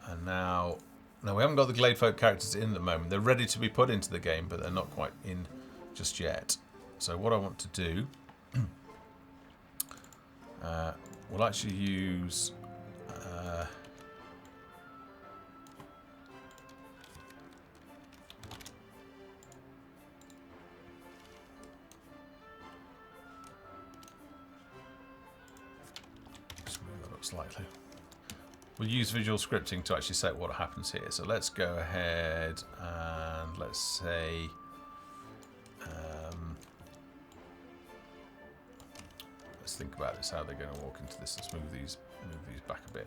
And now we haven't got the Glade Folk characters in at the moment. They're ready to be put into the game, but they're not quite in just yet. So what I want to do, we'll actually use most likely. We'll use visual scripting to actually set what happens here. So let's go ahead and let's say let's think about this, how they're going to walk into this. Let's move these back a bit.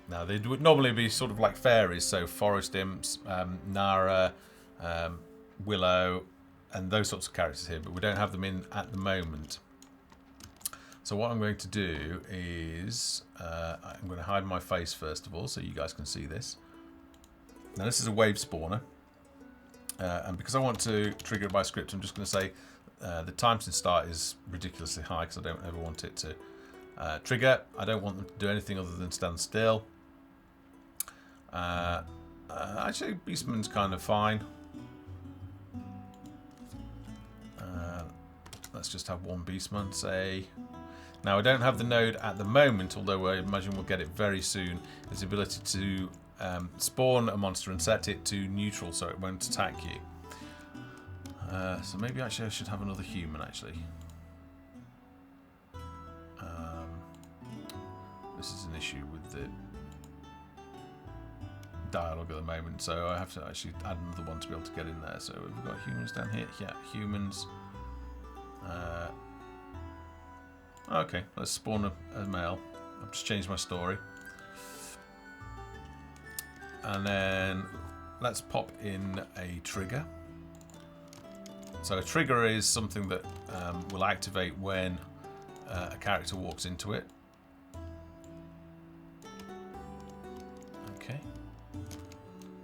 Now they would normally be sort of like fairies, so forest imps, Nara, Willow, and those sorts of characters here, but we don't have them in at the moment. So what I'm going to do is I'm going to hide my face first of all, so you guys can see this. Now this is a wave spawner, and because I want to trigger it by script, I'm just going to say the time since start is ridiculously high because I don't ever want it to trigger. I don't want them to do anything other than stand still. Actually, Beastman's kind of fine. Let's just have one Beastman, say. Now, I don't have the node at the moment, although I imagine we'll get it very soon. It's the ability to spawn a monster and set it to neutral so it won't attack you. So maybe actually I should have another human, actually. This is an issue with the dialogue at the moment, so I have to actually add another one to be able to get in there. So we've got humans down here. Yeah, humans. Okay, let's spawn a male. I've just changed my story. And then let's pop in a trigger. So a trigger is something that will activate when a character walks into it. Okay.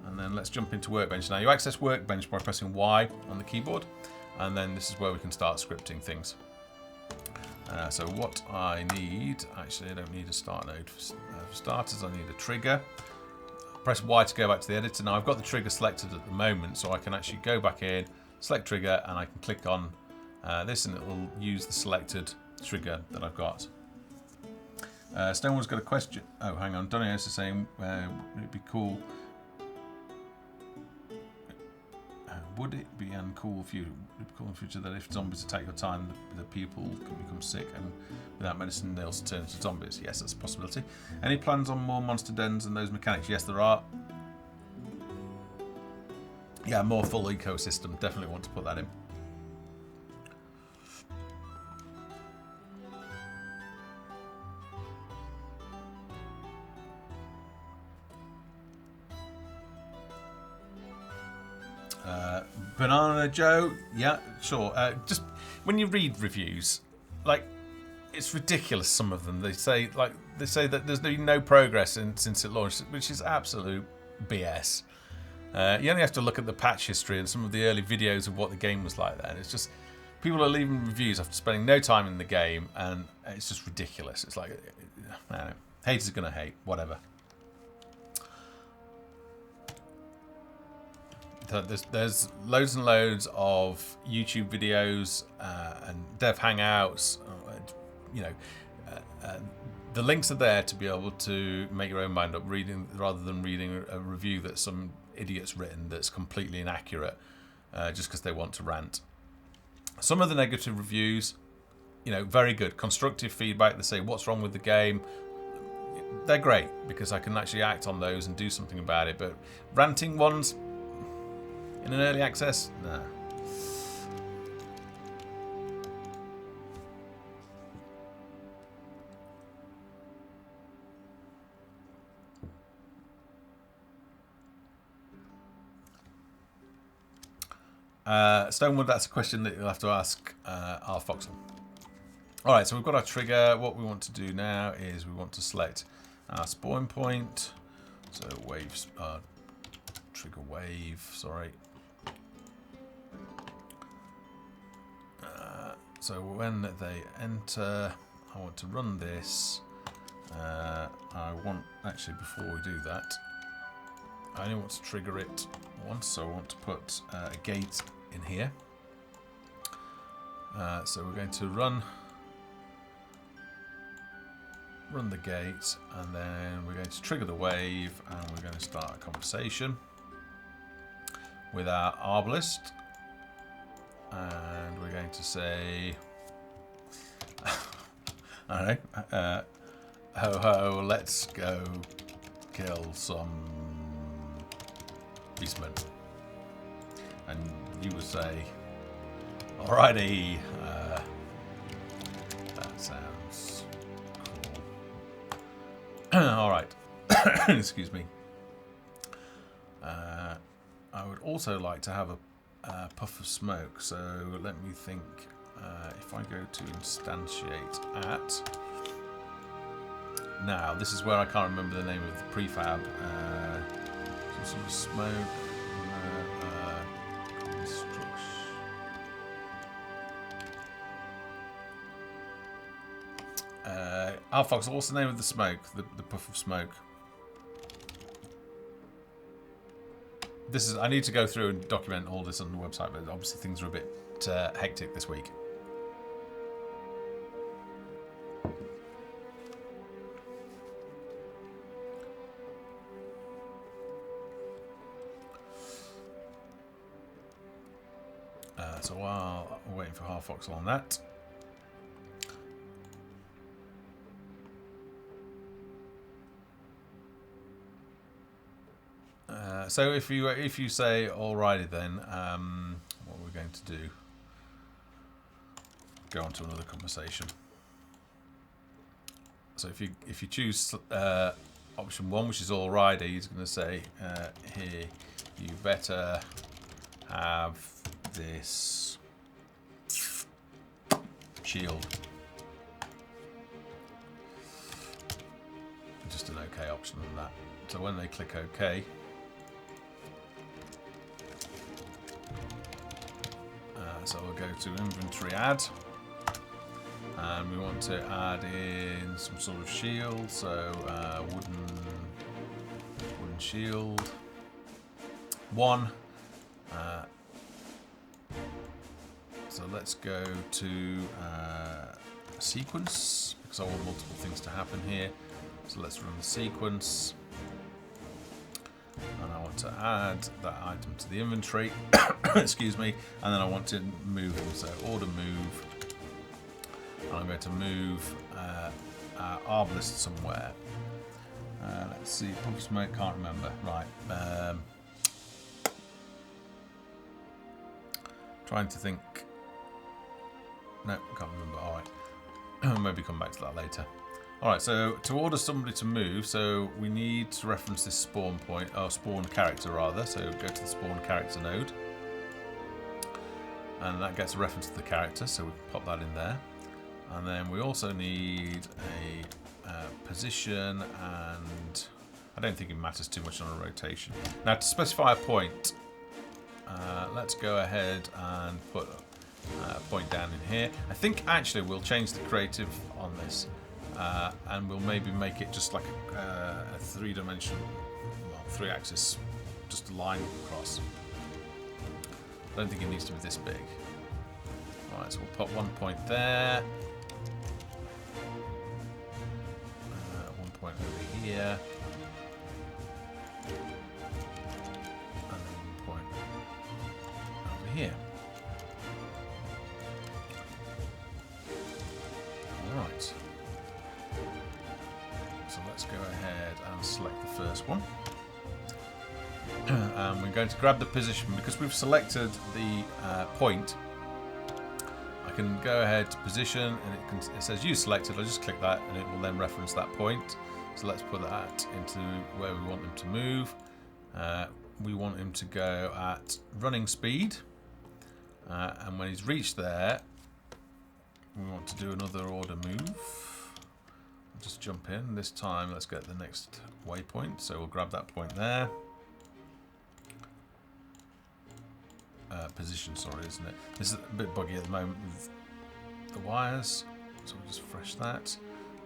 And then let's jump into Workbench. Now you access Workbench by pressing Y on the keyboard. And then this is where we can start scripting things. So what I need, actually I don't need a start node for starters, I need a trigger. Press Y to go back to the editor. Now I've got the trigger selected at the moment, so I can actually go back in, select trigger, and I can click on this and it will use the selected trigger that I've got. Stonewall's got a question. Oh, hang on. Donios is saying, it'd be cool. Would it be uncool if in future that if zombies attack your time, the people can become sick and without medicine they'll turn into zombies? Yes, that's a possibility. Any plans on more monster dens and those mechanics? Yes, there are. Yeah, more full ecosystem. Definitely want to put that in. Banana Joe, yeah, sure. Just when you read reviews, like it's ridiculous. Some of them they say that there's been no progress since it launched, which is absolute BS. You only have to look at the patch history and some of the early videos of what the game was like then. It's just people are leaving reviews after spending no time in the game, and it's just ridiculous. It's like, I don't know, haters are gonna hate, whatever. There's loads and loads of YouTube videos and dev hangouts. You know, the links are there to be able to make your own mind up, reading rather than reading a review that some idiot's written that's completely inaccurate just because they want to rant. Some of the negative reviews, you know, very good, constructive feedback. They say what's wrong with the game. They're great because I can actually act on those and do something about it. But ranting ones. In an early access? Nah. Stonewood, that's a question that you'll have to ask our Foxel. Alright, so we've got our trigger. What we want to do now is we want to select our spawn point. So waves, trigger wave, sorry. So when they enter, I want to run this. I want, actually before we do that, I only want to trigger it once, so I want to put a gate in here. So we're going to run the gate, and then we're going to trigger the wave, and we're going to start a conversation with our arbalist. And we're going to say, I don't know. Ho ho, let's go kill some beastmen. And you would say, alrighty, that sounds cool. Alright, excuse me. I would also like to have a puff of smoke, so let me think. If I go to instantiate at, now this is where I can't remember the name of the prefab. Some sort of smoke. Fox, what's the name of the smoke? The puff of smoke. This is. I need to go through and document all this on the website, but obviously things are a bit hectic this week. So while we're waiting for Harfox on that. So if you say alrighty then, what we're going to do? Go on to another conversation. So if you choose option 1, which is alrighty, he's going to say here you better have this shield. Just an OK option on that. So when they click OK. So we'll go to inventory add, and we want to add in some sort of shield. So wooden shield 1. So let's go to sequence, because I want multiple things to happen here. So let's run the sequence. And I want to add that item to the inventory, excuse me, and then I want to move them. So order move, and I'm going to move our arbalist somewhere. Let's see, puff of smoke, can't remember. Right. Trying to think. No, can't remember. All right. Maybe come back to that later. Alright, so to order somebody to move, so we need to reference this spawn point, or spawn character rather, so go to the spawn character node. And that gets a reference to the character, so we pop that in there. And then we also need a position, and I don't think it matters too much on a rotation. Now to specify a point, let's go ahead and put a point down in here. I think actually we'll change the creative on this. And we'll maybe make it just like a 3-dimensional, well, 3-axis, just a line across. I don't think it needs to be this big. Alright, so we'll put 1 point there. 1 point over here. And then 1 point over here. Alright. So let's go ahead and select the first one. And we're going to grab the position. Because we've selected the point, I can go ahead to position, and it says you selected. I'll just click that and it will then reference that point. So let's put that into where we want them to move. We want him to go at running speed, and when he's reached there, we want to do another order move. Just jump in. This time let's get the next waypoint, so we'll grab that point there. Position, sorry, isn't it? This is a bit buggy at the moment with the wires, so we'll just refresh that.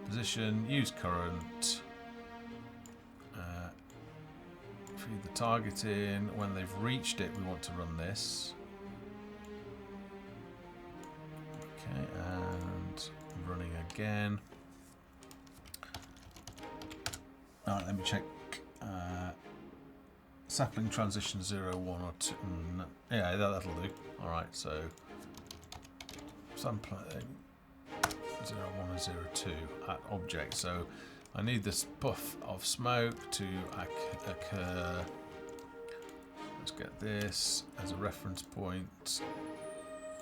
Position, use current, feed the target in. When they've reached it, we want to run this. Okay, and running again. Alright, let me check. Sapling transition 0, 1 or 2. No. Yeah, that'll do. Alright, so sampling 01 and 02 at object. So I need this puff of smoke to occur. Let's get this as a reference point.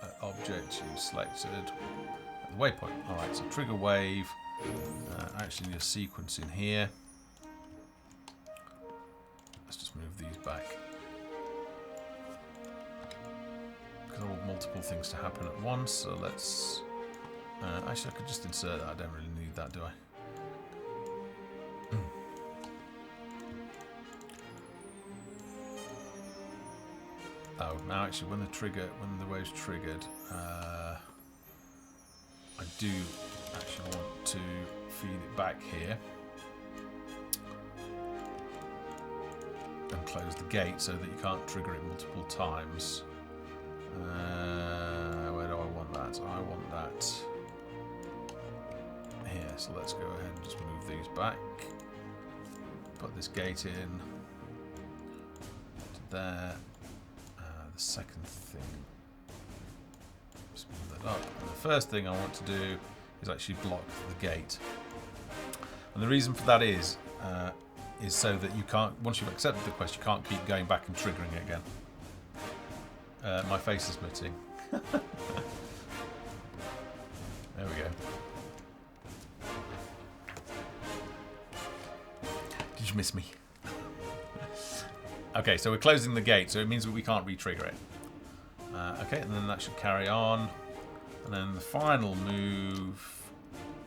At object you selected at the waypoint. Alright, so trigger wave. Actually need a sequence in here. Let's just move these back. Because I want multiple things to happen at once, so let's... actually, I could just insert that. I don't really need that, do I? Oh, now actually, when the wave's triggered, I do actually want to feed it back here and close the gate so that you can't trigger it multiple times. Where do I want that? I want that here, so let's go ahead and just move these back. Put this gate in to there. The second thing, just move that up. And the first thing I want to do is actually block the gate. And the reason for that is so that you can't, once you've accepted the quest, you can't keep going back and triggering it again. My face is splitting. There we go. Did you miss me? Okay, so we're closing the gate, so it means that we can't re-trigger it. Okay, and then that should carry on. And then the final move,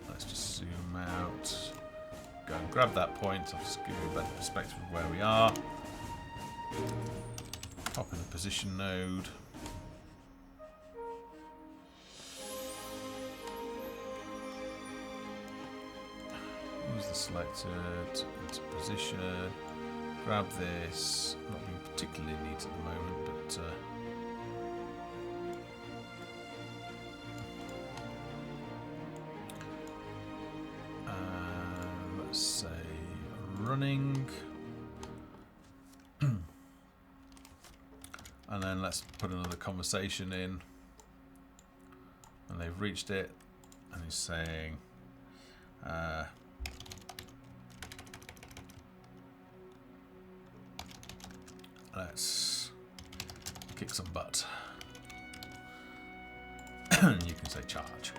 let's just zoom out. Go and grab that point. I'll just give you a better perspective of where we are. Pop in the position node. Use the selected into position. Grab this. Not being particularly neat at the moment, but let's say running. And then let's put another conversation in. And they've reached it. And he's saying, let's kick some butt. You can say charge.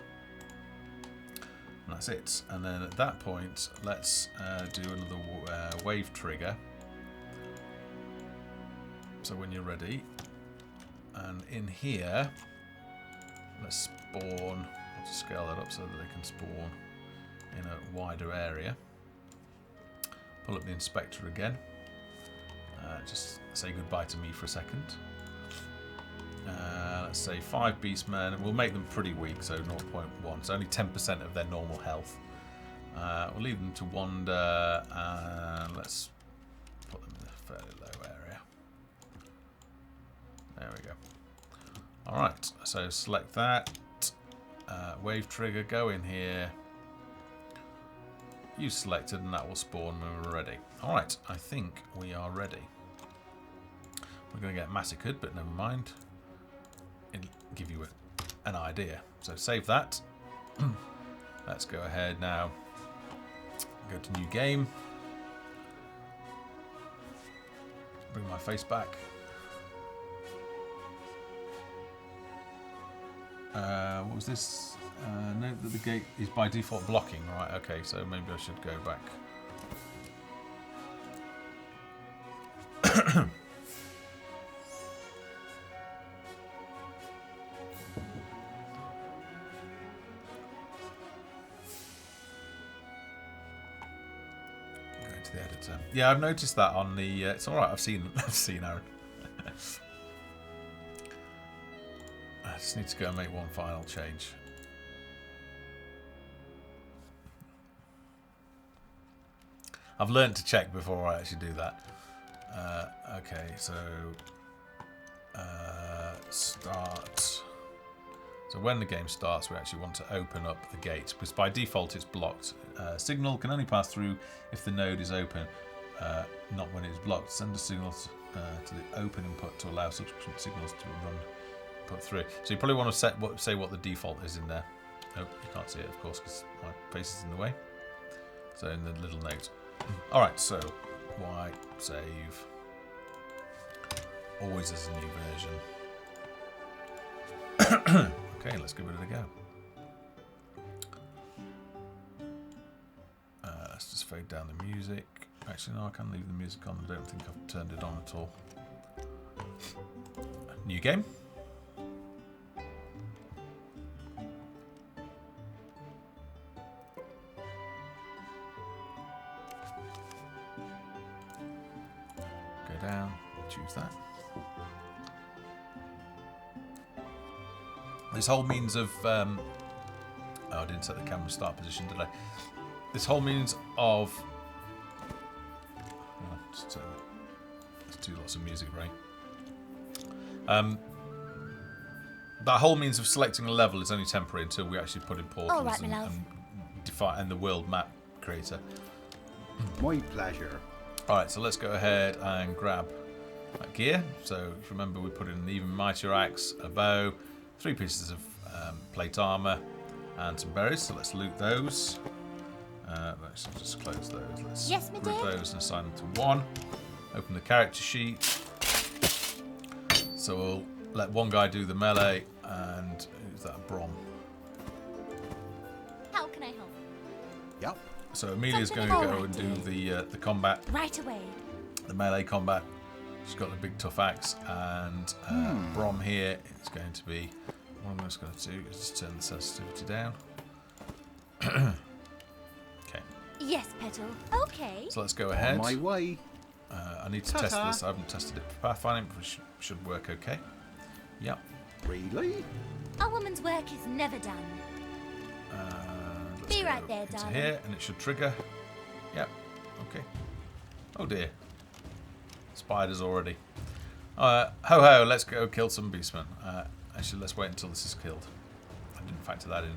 And that's it. And then at that point, let's do another wave trigger. So when you're ready, and in here, let's spawn. I'll just scale that up so that they can spawn in a wider area. Pull up the inspector again. Just say goodbye to me for a second. Let's say 5 beastmen, and we'll make them pretty weak, so 0.1. So only 10% of their normal health. We'll leave them to wander, and let's put them in a fairly low area. There we go. Alright, so select that. Wave trigger, go in here. Use selected, and that will spawn when we're ready. Alright, I think we are ready. We're going to get massacred, but never mind. It'll give you an idea. So save that. Let's go ahead now. Go to new game. Bring my face back. What was this? Note that the gate is by default blocking. Right, okay, so maybe I should go back. Go to the editor. Yeah, I've noticed that on the. It's all right. I've seen Aaron. I just need to go and make one final change. I've learned to check before I actually do that. Okay, so start. So when the game starts, we actually want to open up the gate, because by default it's blocked. Signal can only pass through if the node is open, not when it's blocked. Send a signal to the open input to allow subsequent signals to run put through. So you probably want to say what the default is in there. Nope, you can't see it, of course, because my face is in the way. So in the little note. Alright, so Y save. Always as a new version. Okay, let's give it a go. Let's just fade down the music. Actually, no, I can leave the music on. I don't think I've turned it on at all. New game. Go down, choose that. This whole means of... oh, I didn't set the camera start position, did I? This whole means of... oh, there's two lots of music, right? That whole means of selecting a level is only temporary until we actually put in portals and define the world map creator. My pleasure. Alright, so let's go ahead and grab that gear. So if you remember, we put in an even mightier axe, a bow, 3 pieces of plate armor, and some berries. So let's loot those. Let's just close those. Let's group those and assign them to 1. Open the character sheet. So we'll let one guy do the melee, and who's that? Brom. How can I help? Yep. So Amelia's going to go and do the combat. Right away. The melee combat. She's got the big tough axe, and Brom here is going to be. What I'm just going to do is just turn the sensitivity down. Okay. Yes, Petal. Okay. So let's go ahead. On my way. I need to test this. I haven't tested it for Pathfinding, but it should work okay. Yep. Really? A woman's work is never done. Let's Be go right there, into darling. here, and it should trigger. Yep. Okay. Oh dear. Spiders already. Ho ho, let's go kill some beastmen. Actually, let's wait until this is killed. I didn't factor that in.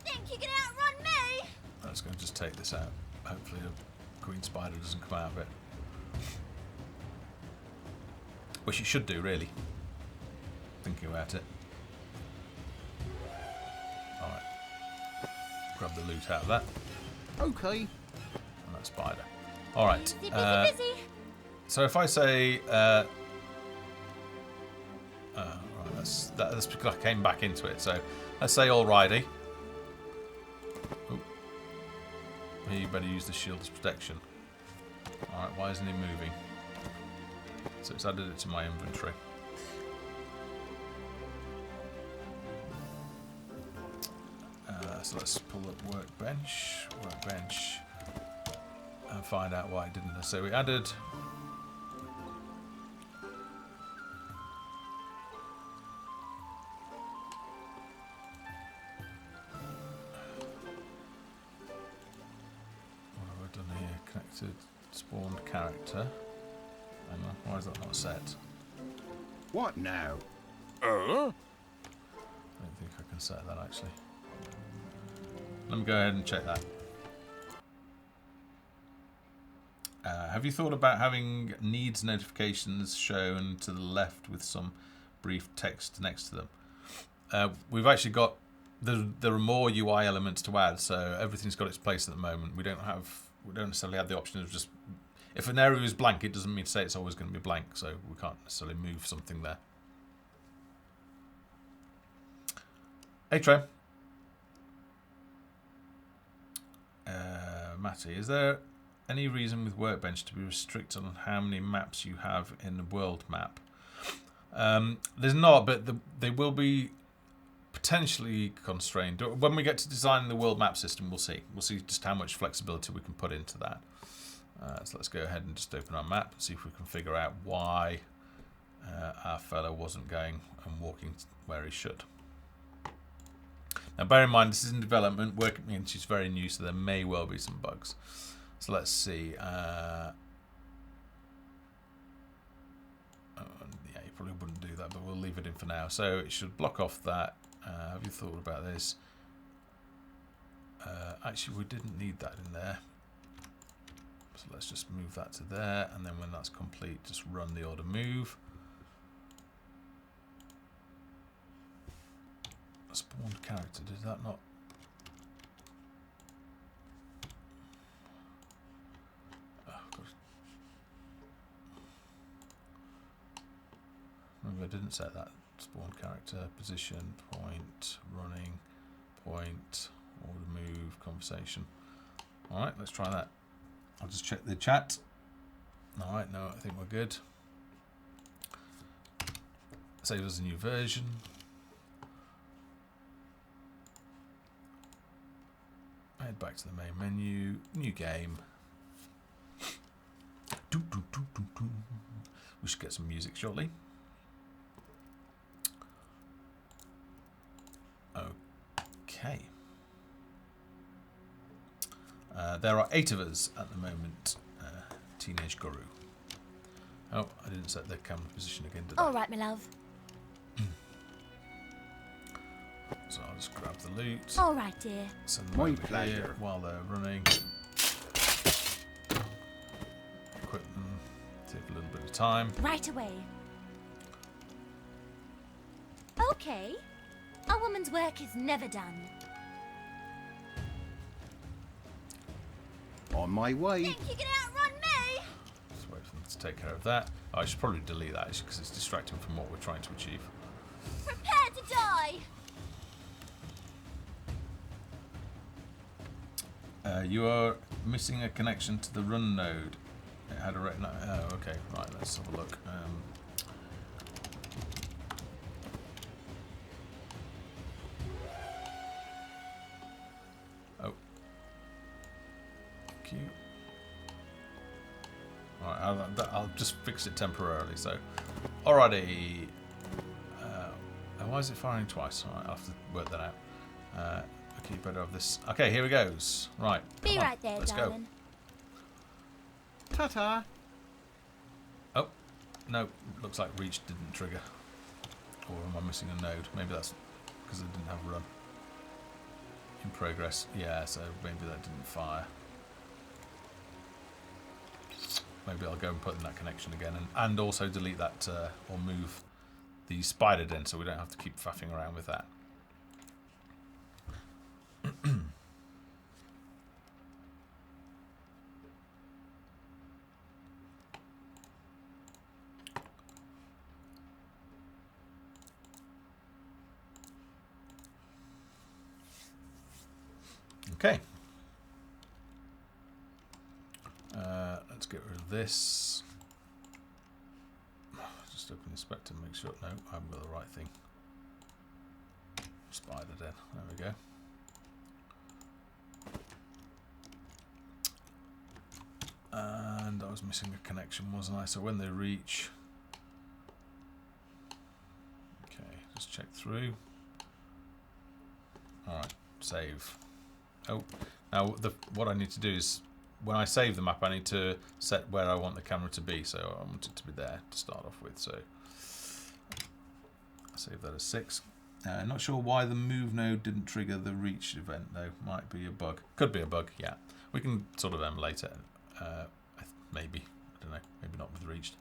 Think you can outrun me? Let's go and just take this out. Hopefully a queen spider doesn't come out of it. Which it should do, really. Thinking about it. Alright. Grab the loot out of that. Okay. And that spider. Alright. Busy. So if I say... right, that's because I came back into it. So let's say alrighty. You better use the shield as protection. Alright, why isn't he moving? So it's added it to my inventory. So let's pull up workbench, and find out why it didn't. So we added... what have I done here? Connected, spawned character. Hang on, why is that not set? What now? I don't think I can set that actually. Let me go ahead and check that. Have you thought about having needs notifications shown to the left with some brief text next to them? We've actually got there are more UI elements to add, so everything's got its place at the moment. We don't necessarily have the option of just if an area is blank, it doesn't mean to say it's always going to be blank, so we can't necessarily move something there. Hey Trey. Matty, is there any reason with Workbench to be restricted on how many maps you have in the world map? There's not, but they will be potentially constrained. When we get to designing the world map system, we'll see. We'll see just how much flexibility we can put into that. So let's go ahead and just open our map and see if we can figure out why our fellow wasn't going and walking where he should. Now bear in mind this is in development, Workbench is very new, so there may well be some bugs. So let's see. Yeah, you probably wouldn't do that, but we'll leave it in for now. So it should block off that. Have you thought about this? Actually, we didn't need that in there. So let's just move that to there, and then when that's complete, just run the order move. Spawned character, did that not? Oh, God. Maybe I didn't set that. Spawned character, position, point, running, point, order move, conversation. Alright, let's try that. I'll just check the chat. Alright, no, I think we're good. Save as a new version. Head back to the main menu. New game. We should get some music shortly. Okay. There are 8 of us at the moment. Teenage Guru. Oh, I didn't set the camera position again, did I? All right, my love. So I'll just grab the loot. All right, dear. Send them My over pleasure. here while they're running. Equip them. Take a little bit of time. Right away. Okay. A woman's work is never done. On my way. Think you can outrun me? Just wait for them to take care of that. I should probably delete that because it's distracting from what we're trying to achieve. Prepare to die. You are missing a connection to the run node. It had a oh, okay. Right, let's have a look. Oh. Thank you. Alright, I'll just fix it temporarily. So, alrighty. Why is it firing twice? Alright, I'll have to work that out. Okay, better have this. Okay, here it goes. Right. Be come on, right there, let's darling. go. Ta-ta. Oh, no, looks like reach didn't trigger. Or am I missing a node? Maybe that's because it didn't have a run. In progress. Yeah, so maybe that didn't fire. Maybe I'll go and put in that connection again and also delete that or move the spider den so we don't have to keep faffing around with that. Okay. Let's get rid of this. Just open the inspector and make sure. No, I haven't got the right thing. Spider den. There we go. And I was missing a connection, wasn't I? So when they reach. Okay, just check through. Alright, save. Oh, now what I need to do is, when I save the map, I need to set where I want the camera to be. So I want it to be there to start off with. So I'll save that as 6. Not sure why the move node didn't trigger the reach event though. Might be a bug. Could be a bug, yeah. We can sort of emulate it. Maybe. I don't know. Maybe not with reached.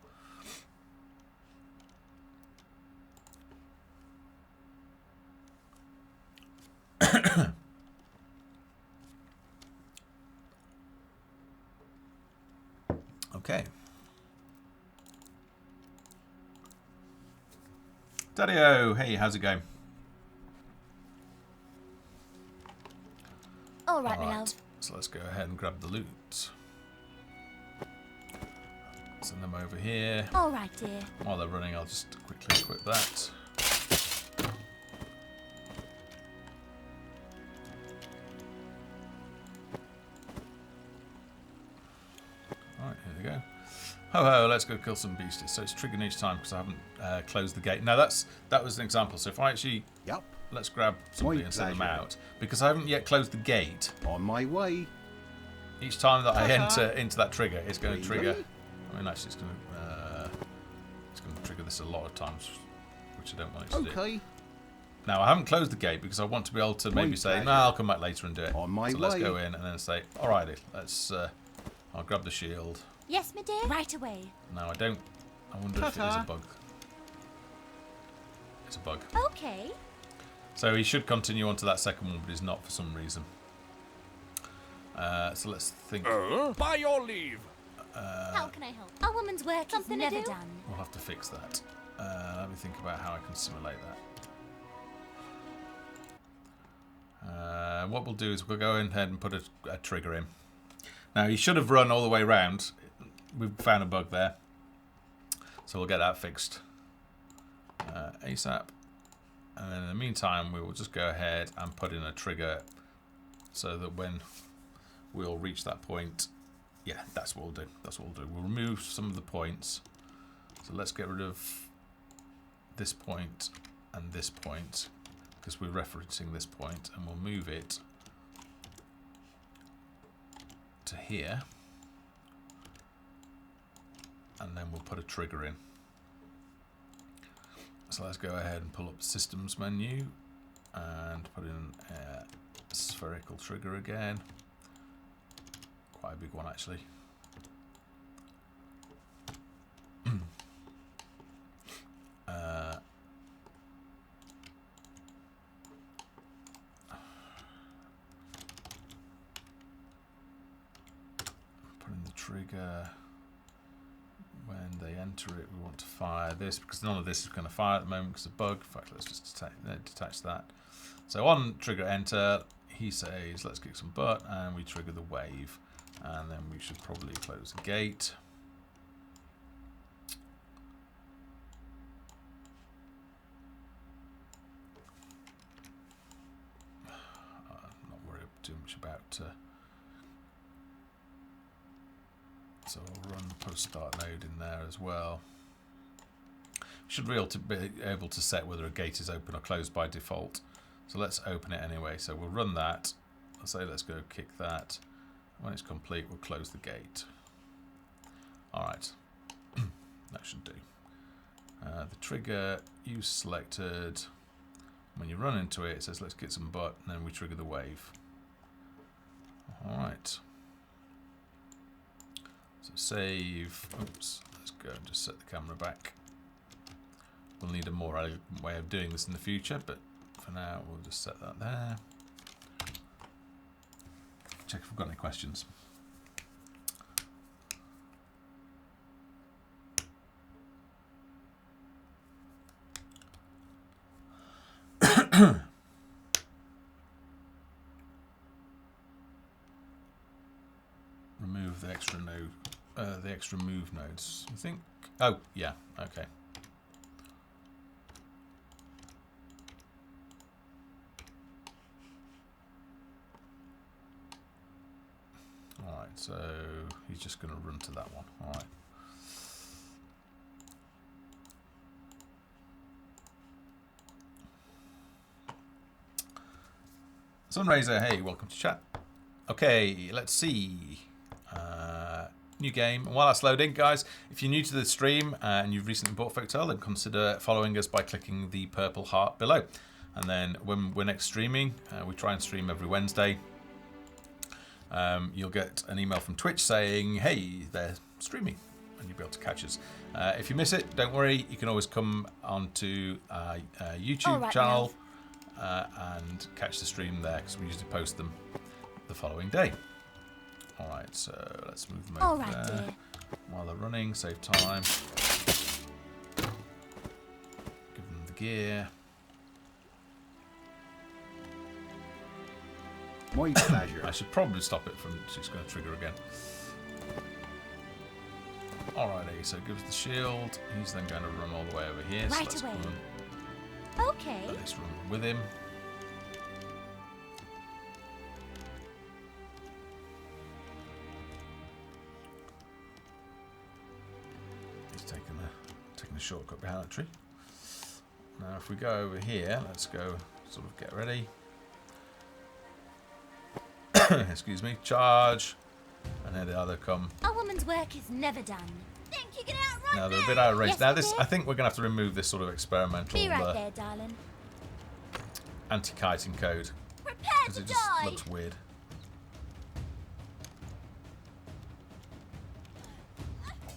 Okay. Daddy-o, hey, how's it going? All right, my love. So let's go ahead and grab the loot. Send them over here. All right, dear. While they're running, I'll just quickly equip that. Alright, here we go. Ho ho, let's go kill some beasties. So it's triggering each time because I haven't closed the gate. Now that was an example. So if I actually... Yep. Let's grab somebody and send them pleasure. out. Because I haven't yet closed the gate. On my way. Each time that I Ta-ta. enter into that trigger, it's going to trigger... Really? I mean, actually, it's going to trigger this a lot of times, which I don't want it to do. Okay. Now, I haven't closed the gate because I want to be able to maybe say, pleasure. no, I'll come back later and do it. On my so let's way. go in and then say, alrighty, let's, I'll grab the shield. Yes, my dear. Right away. Now, I wonder if it is a Ta-ta. bug. It's a bug. Okay. So he should continue on to that second one, but he's not for some reason. So let's think. By your leave. How can I help? A woman's work is never done. We'll have to fix that. Let me think about how I can simulate that. What we'll do is we'll go ahead and put a trigger in. Now, he should have run all the way around. We've found a bug there. So we'll get that fixed ASAP. And then in the meantime, we will just go ahead and put in a trigger so that when we'll reach that point, yeah, that's what we'll do. That's what we'll do. We'll remove some of the points. So let's get rid of this point and this point because we're referencing this point, and we'll move it to here. And then we'll put a trigger in. So let's go ahead and pull up the systems menu and put in a spherical trigger again. Quite a big one, actually. Put in the trigger. When they enter it, we want to fire this because none of this is going to fire at the moment because of a bug. In fact, let's just detach that. So on trigger enter, he says, let's kick some butt, and we trigger the wave. And then we should probably close the gate. I'm not worried too much about... So I'll run post start node in there as well. We should be able to set whether a gate is open or closed by default. So let's open it anyway. So we'll run that. I'll say let's go kick that. When it's complete, we'll close the gate. Alright. That should do. The trigger, use selected. When you run into it, it says let's get some butt, and then we trigger the wave. Alright. So save. Oops. Let's go and just set the camera back. We'll need a more way of doing this in the future, but for now we'll just set that there. Check if we've got any questions. Remove the extra node, the extra move nodes. I think. Oh, yeah. Okay. Alright, so he's just going to run to that one. Alright. Sunraiser, hey, welcome to chat. Okay, let's see. New game. And while that's loading, guys, if you're new to the stream and you've recently bought Fictel, then consider following us by clicking the purple heart below. And then when we're next streaming, we try and stream every Wednesday. You'll get an email from Twitch saying, hey, they're streaming, and you'll be able to catch us. If you miss it, don't worry. You can always come onto our YouTube channel and catch the stream there, because we usually post them the following day. Alright, so let's move them over there. Dear. While they're running, save time. Give them the gear. My pleasure. I should probably stop it from she's going to trigger again. Alrighty, so it gives the shield. He's then going to run all the way over here. Right so away. Okay. Let's run with him. He's taking a shortcut behind that tree. Now, if we go over here, let's go sort of get ready. Excuse me, charge, and here the other come. A woman's work is never done. Think you can outrun Now they're a bit out of range. Yes, now this, I think we're gonna have to remove this sort of experimental Be right there, darling. anti-kiting code Prepare because to it just die. looks weird.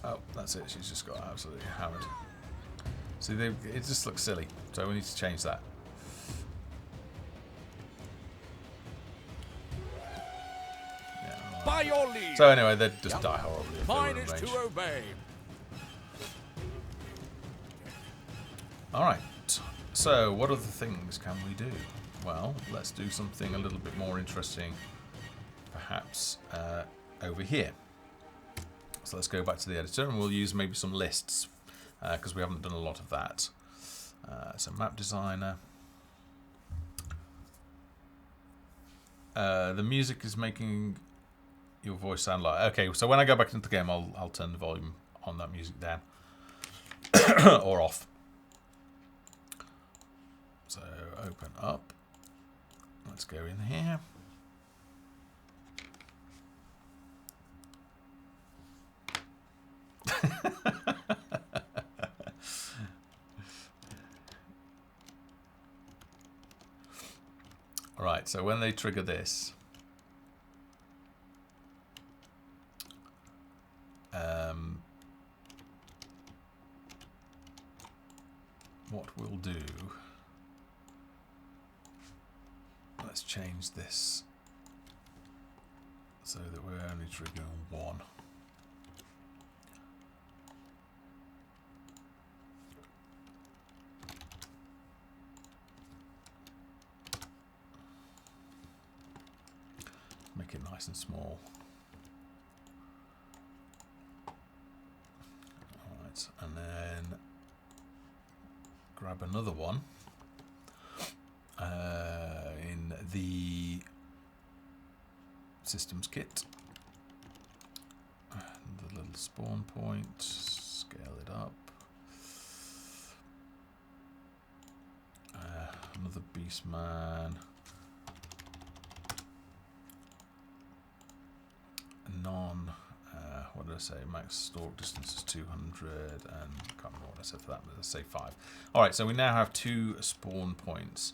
Oh, that's it. She's just got absolutely hammered. See, it just looks silly, so we need to change that. By your leave. So anyway, they'd just die horribly if they were Mine in is range. to obey. Alright, so what other things can we do? Well, let's do something a little bit more interesting, perhaps over here. So let's go back to the editor and we'll use maybe some lists, because we haven't done a lot of that. So map designer. The music is making your voice sound like... Okay, so when I go back into the game, I'll turn the volume on that music down. Or off. So open up. Let's go in here. Alright, so when they trigger this, what we'll do, let's change this so that we're only triggering one. Make it nice and small. Alright, and then grab another one in the systems kit. The little spawn point, scale it up. Another Beastman. What did I say? Max stalk distance is 200, and I can't remember what I said for that, but let's say 5. Alright, so we now have 2 spawn points.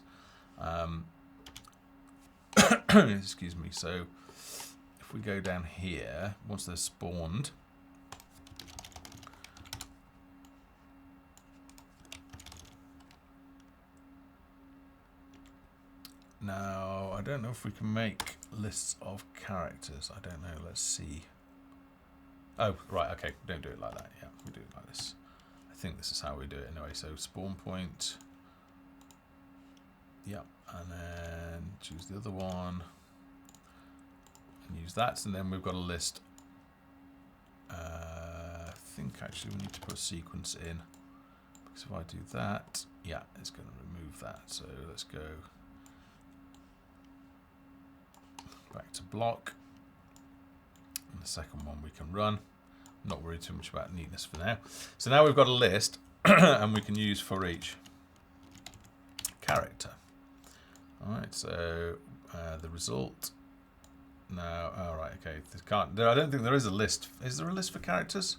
Excuse me, so if we go down here, once they're spawned, now I don't know if we can make lists of characters. I don't know, let's see. Oh, right, okay, don't do it like that. Yeah, we do it like this. I think this is how we do it anyway. So spawn point. Yep, and then choose the other one. And use that, and then we've got a list. I think actually we need to put a sequence in. Because if I do that, yeah, it's going to remove that. So let's go back to block. And the second one we can run. Not worried too much about neatness for now. So now we've got a list and we can use for each character. Alright, so the result. No, alright, okay. I don't think there is a list. Is there a list for characters?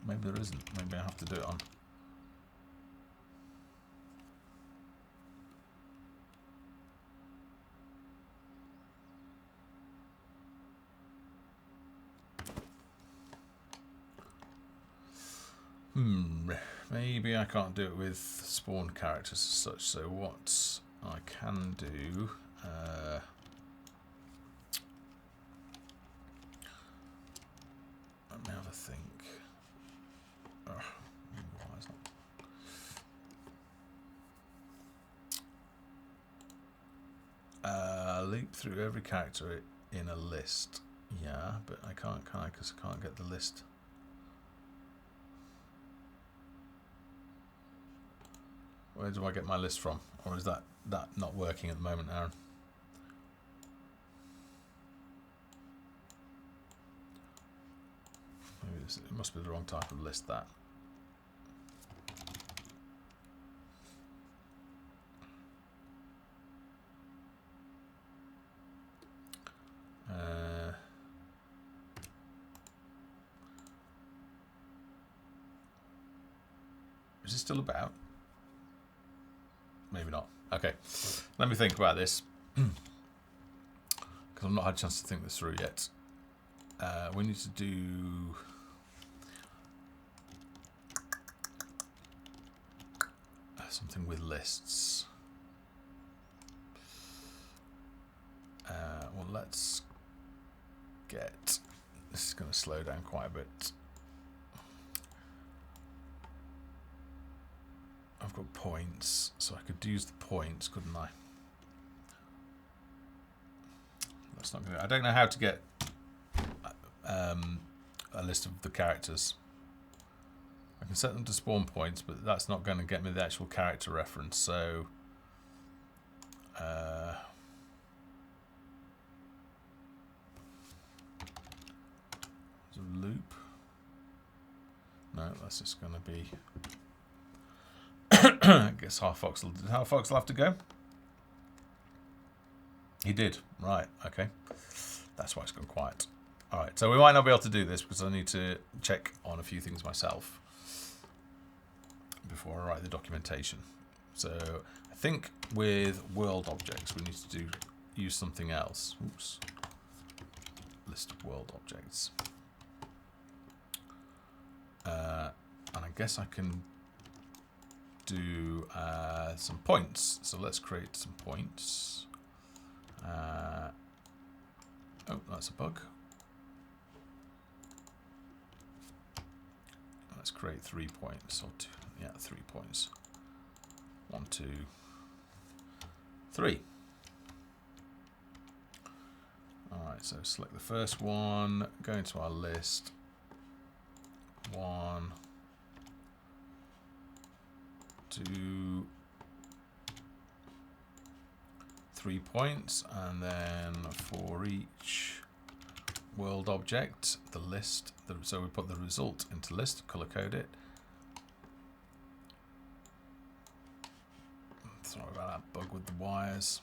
Maybe there isn't. Maybe I have to do it on. Maybe I can't do it with spawn characters as such. So what I can do, let me have a think. Why is that? Loop through every character in a list. Yeah, but I can't, because I can't get the list. Where do I get my list from? Or is that not working at the moment, Aaron? Maybe it must be the wrong type of list, that. Is it still about? Maybe not. Okay, let me think about this. Because I've not had a chance to think this through yet. We need to do... something with lists. let's get... This is going to slow down quite a bit. I've got points, so I could use the points, couldn't I? That's not good. I don't know how to get a list of the characters. I can set them to spawn points, but that's not going to get me the actual character reference. So, there's a loop. No, that's just going to be. I guess Half-Foxel. Did Half-Foxel have to go? He did. Right. Okay. That's why it's gone quiet. All right. So we might not be able to do this because I need to check on a few things myself before I write the documentation. So I think with world objects we need to use something else. Oops. List of world objects. And I guess I can do some points. So let's create some points. Oh, that's a bug. Let's create 3 points, or 2, yeah, 3 points. 1, 2, 3. Alright, so select the first one, go into our list. 1, 2, 3 points, and then for each world object, the list. So we put the result into list, color code it. Sorry about that bug with the wires.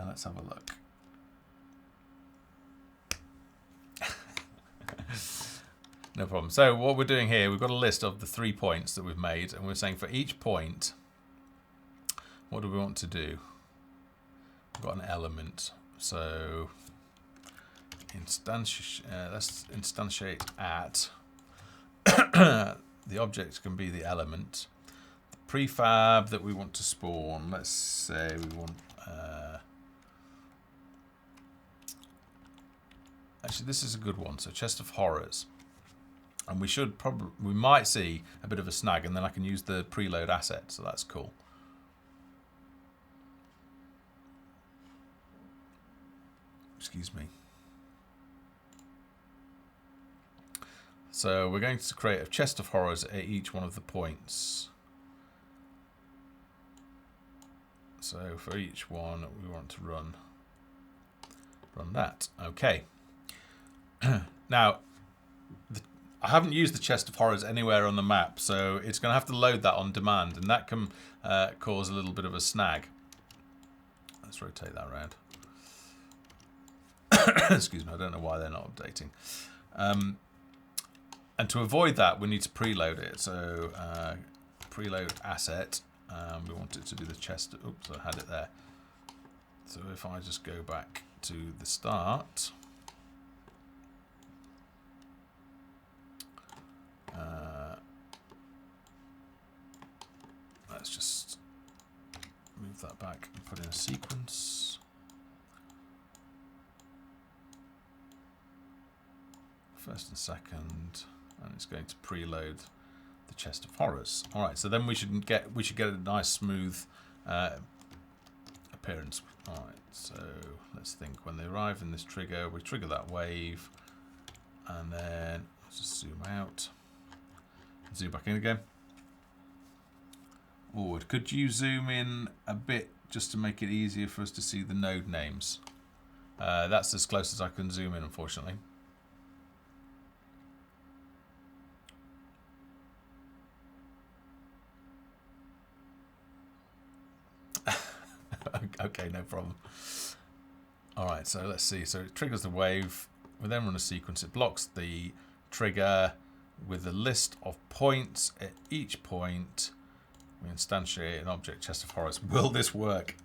Let's have a look. No problem. So what we're doing here, we've got a list of the 3 points that we've made, and we're saying for each point, what do we want to do? We've got an element. So let's instantiate at. The object can be the element. The prefab that we want to spawn, let's say we want... actually, this is a good one. So chest of horrors. And we might see a bit of a snag, and then I can use the preload asset, so that's cool. Excuse me. So we're going to create a chest of horrors at each one of the points. So for each one, we want to run that. Okay. Now, I haven't used the chest of horrors anywhere on the map, so it's going to have to load that on demand, and that can cause a little bit of a snag. Let's rotate that around. Excuse me, I don't know why they're not updating. And to avoid that, we need to preload it. So preload asset, we want it to be the chest. Oops, I had it there. So if I just go back to the start. Let's just move that back and put in a sequence. First and second, and it's going to preload the chest of horrors. All right, so then we should get a nice smooth appearance. All right, so let's think. When they arrive in this trigger, we trigger that wave, and then let's just zoom out, zoom back in again. Oh, could you zoom in a bit just to make it easier for us to see the node names? That's as close as I can zoom in, unfortunately. Okay, no problem. All right, so let's see. So it triggers the wave. We then run a sequence. It blocks the trigger with a list of points. At each point, we instantiate an object chest of horrors. Will this work?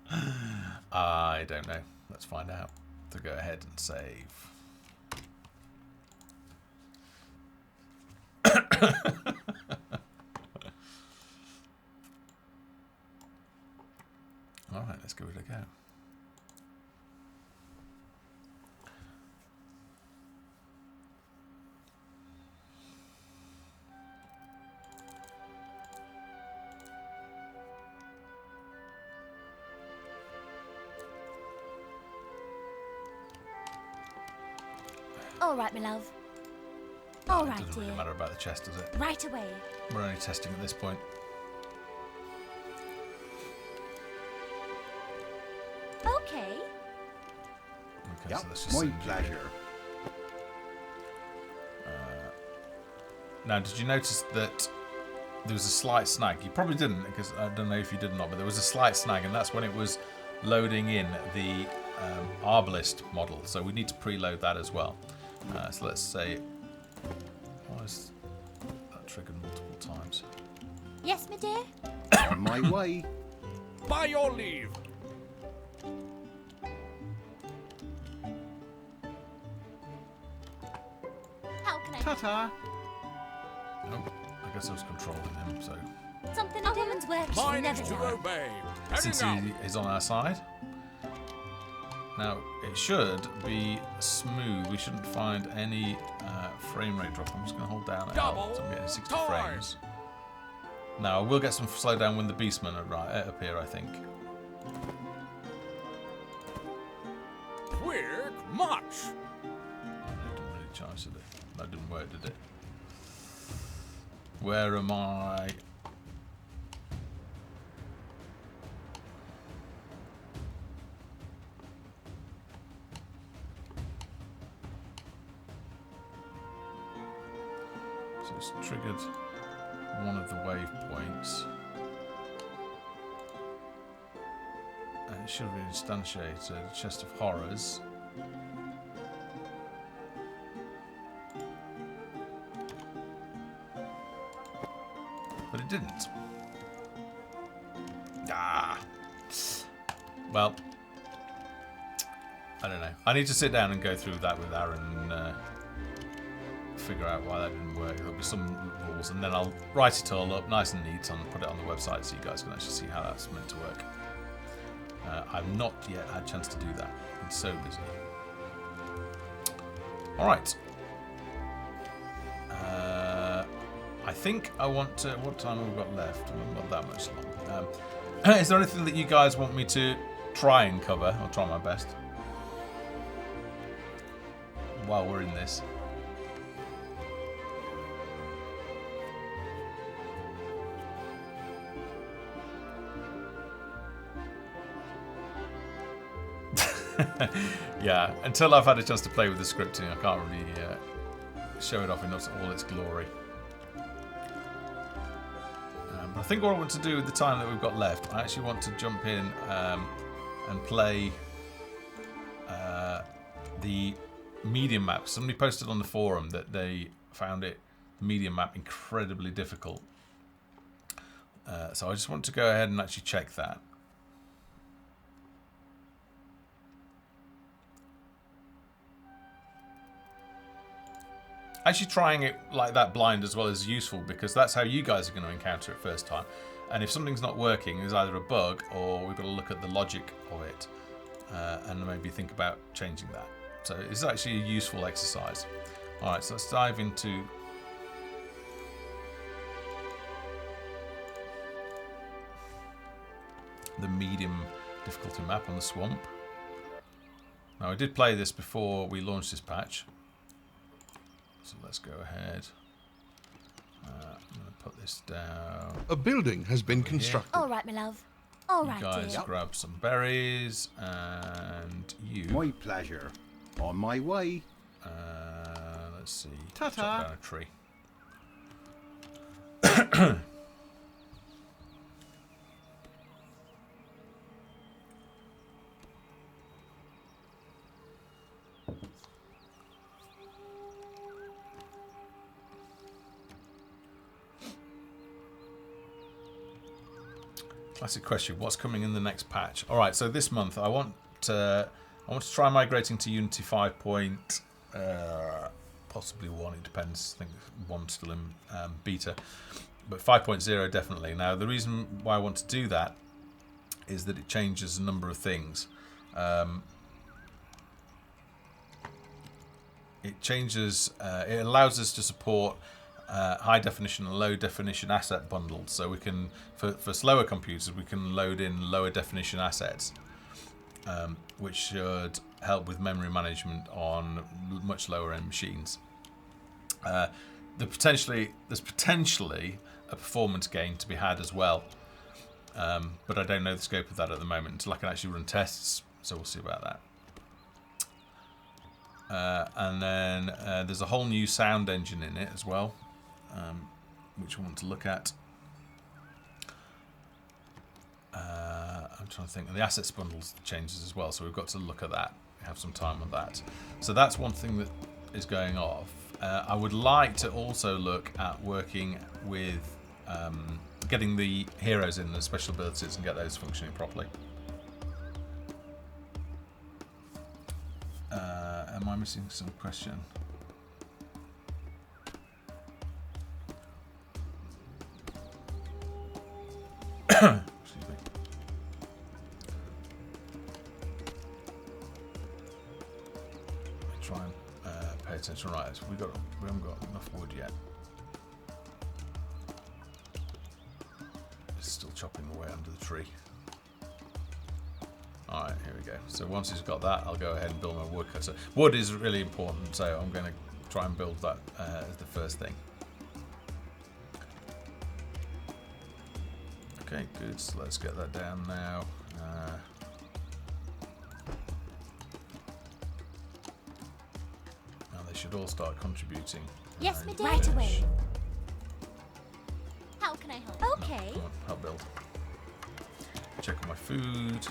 I don't know. Let's find out. So go ahead and save. Alright, let's give it a go. All right, my love. All right, It doesn't dear. really matter about the chest, does it? Right away. We're only testing at this point. Okay. Okay, Yep, so let's just my send you in. pleasure. Now, did you notice that there was a slight snag? You probably didn't, because I don't know if you did or not, but there was a slight snag, and that's when it was loading in the Arbalist model. So we need to preload that as well. So let's say, why is that triggered multiple times? Yes, my dear. On my way. By your leave. How can I? Ta-ta. Oh, I guess I was controlling him, so Something to do. A woman's work should Mine never is do. to obey. Heading since out. he is on our side. Now, it should be smooth. We shouldn't find any frame rate drop. I'm just going to hold down L, so I'm getting 60 Double frames. Now, we'll get some slowdown when the Beastmen appear, I think. Quick march. Oh, that didn't really charge, did it? That didn't work, did it? Where am I? So it's triggered one of the waypoints. And it should have been instantiated. Chest of Horrors. But it didn't. Ah. Well, I don't know. I need to sit down and go through that with Aaron and figure out why that didn't work. There'll be some rules, and then I'll write it all up nice and neat and put it on the website so you guys can actually see how that's meant to work. I've not yet had a chance to do that. Been so busy. All right. I think I want to. What time have we got left? We haven't got that much long. Is there anything that you guys want me to try and cover? I'll try my best while we're in this. Yeah, until I've had a chance to play with the scripting, I can't really show it off in all its glory. But I think what I want to do with the time that we've got left, I actually want to jump in and play the medium map. Somebody posted on the forum that they found the medium map incredibly difficult. So I just want to go ahead and actually check that. Actually trying it like that blind as well is useful, because that's how you guys are going to encounter it first time. And if something's not working, there's either a bug or we've got to look at the logic of it and maybe think about changing that. So it's actually a useful exercise. Alright, so let's dive into the medium difficulty map on the swamp. Now I did play this before we launched this patch. So let's go ahead. I'm going to put this down. A building has been constructed. All right, my love. All You right, guys dear. grab some berries, and you. My pleasure. On my way. Let's see. Ta-ta. Chop down a tree. Classic question. What's coming in the next patch? All right. So this month, I want to try migrating to Unity 5.0. possibly 1. It depends. I think 1's still in beta. But 5.0 definitely. Now, the reason why I want to do that is that it changes a number of things. It changes, it allows us to support high definition and low definition asset bundles. So we can, for slower computers, we can load in lower definition assets, which should help with memory management on much lower end machines. There's potentially a performance gain to be had as well, but I don't know the scope of that at the moment until I can actually run tests. So we'll see about that. And then there's a whole new sound engine in it as well, which we want to look at. I'm trying to think. And the assets bundles changes as well, so we've got to look at that. We have some time on that. So that's one thing that is going off. I would like to also look at working with getting the heroes in the special abilities and get those functioning properly. Am I missing some question? Excuse me. Try and pay attention. Right, so we haven't got enough wood yet. It's still chopping away under the tree. Alright, here we go. So once he's got that, I'll go ahead and build my woodcutter. Wood is really important, so I'm going to try and build that as the first thing. Okay, good. So let's get that down now. Now they should all start contributing. Yes, my dear. Right away. How can I help? Okay. Come on, help build. Check on my food.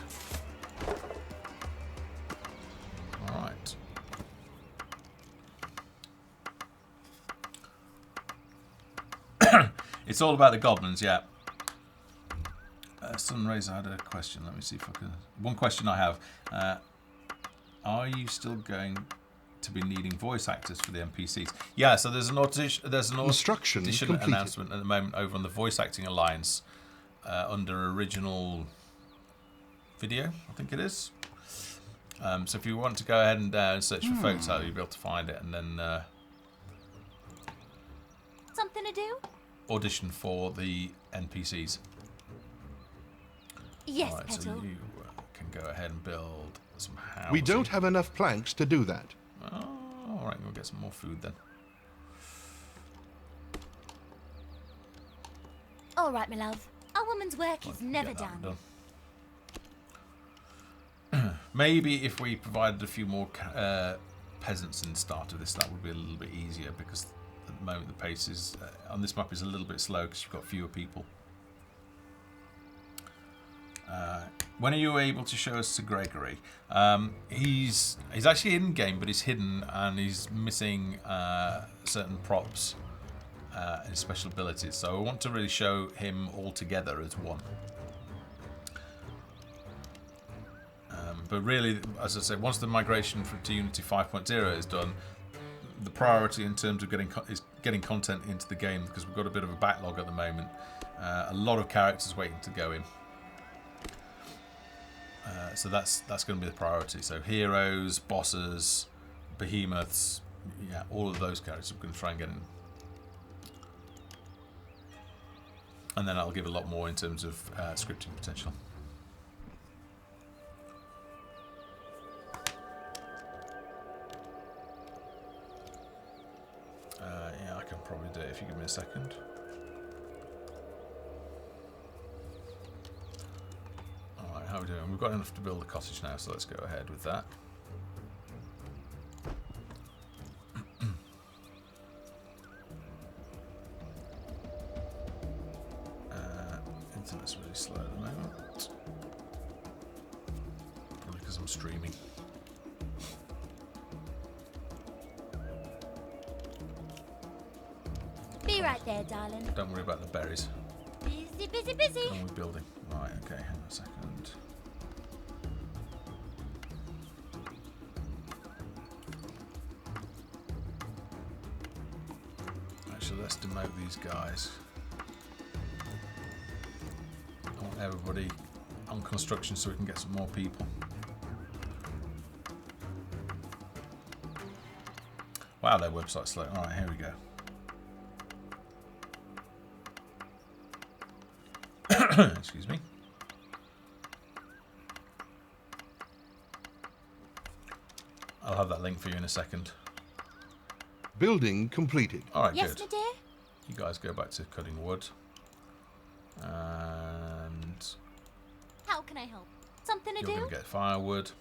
Alright. It's all about the goblins, yeah. Sunraiser had a question. Let me see if I can. One question I have. Are you still going to be needing voice actors for the NPCs? Yeah, so there's an audition announcement at the moment over on the Voice Acting Alliance under original video, I think it is. So if you want to go ahead and search for Folktale, you'll be able to find it, and then Something to do? audition for the NPCs. Yes, Right, Petal. so you can go ahead and build some houses. We don't have enough planks to do that. Oh, all right, we'll get some more food then. All right, my love. A woman's work is never Get that done. Maybe if we provided a few more peasants in the start of this, that would be a little bit easier, because at the moment the pace is on this map is a little bit slow because you've got fewer people. When are you able to show us Sir Gregory? He's actually in game, but he's hidden and he's missing certain props and special abilities. So I want to really show him all together as one. But really, as I said, once the migration to Unity 5.0 is done, the priority in terms of getting content into the game, because we've got a bit of a backlog at the moment. A lot of characters waiting to go in. So that's going to be the priority. So heroes, bosses, behemoths, yeah, all of those characters we're going to try and get in. And then I'll give a lot more in terms of scripting potential. Yeah, I can probably do it if you give me a second. Alright, how are we doing? We've got enough to build a cottage now, so let's go ahead with that. Internet's really slow at the moment. Probably because I'm streaming. Be right there, darling. Don't worry about the berries. Busy, busy, busy. Oh, we're building. Right, okay, hang on a second. Actually, let's demote these guys. I want everybody on construction so we can get some more people. Wow, their website's slow. Alright, here we go. Excuse me. I'll have that link for you in a second. Building completed. Alright, Yes, good. my dear? You guys go back to cutting wood. And How can I help? Something to you're do? going to get firewood.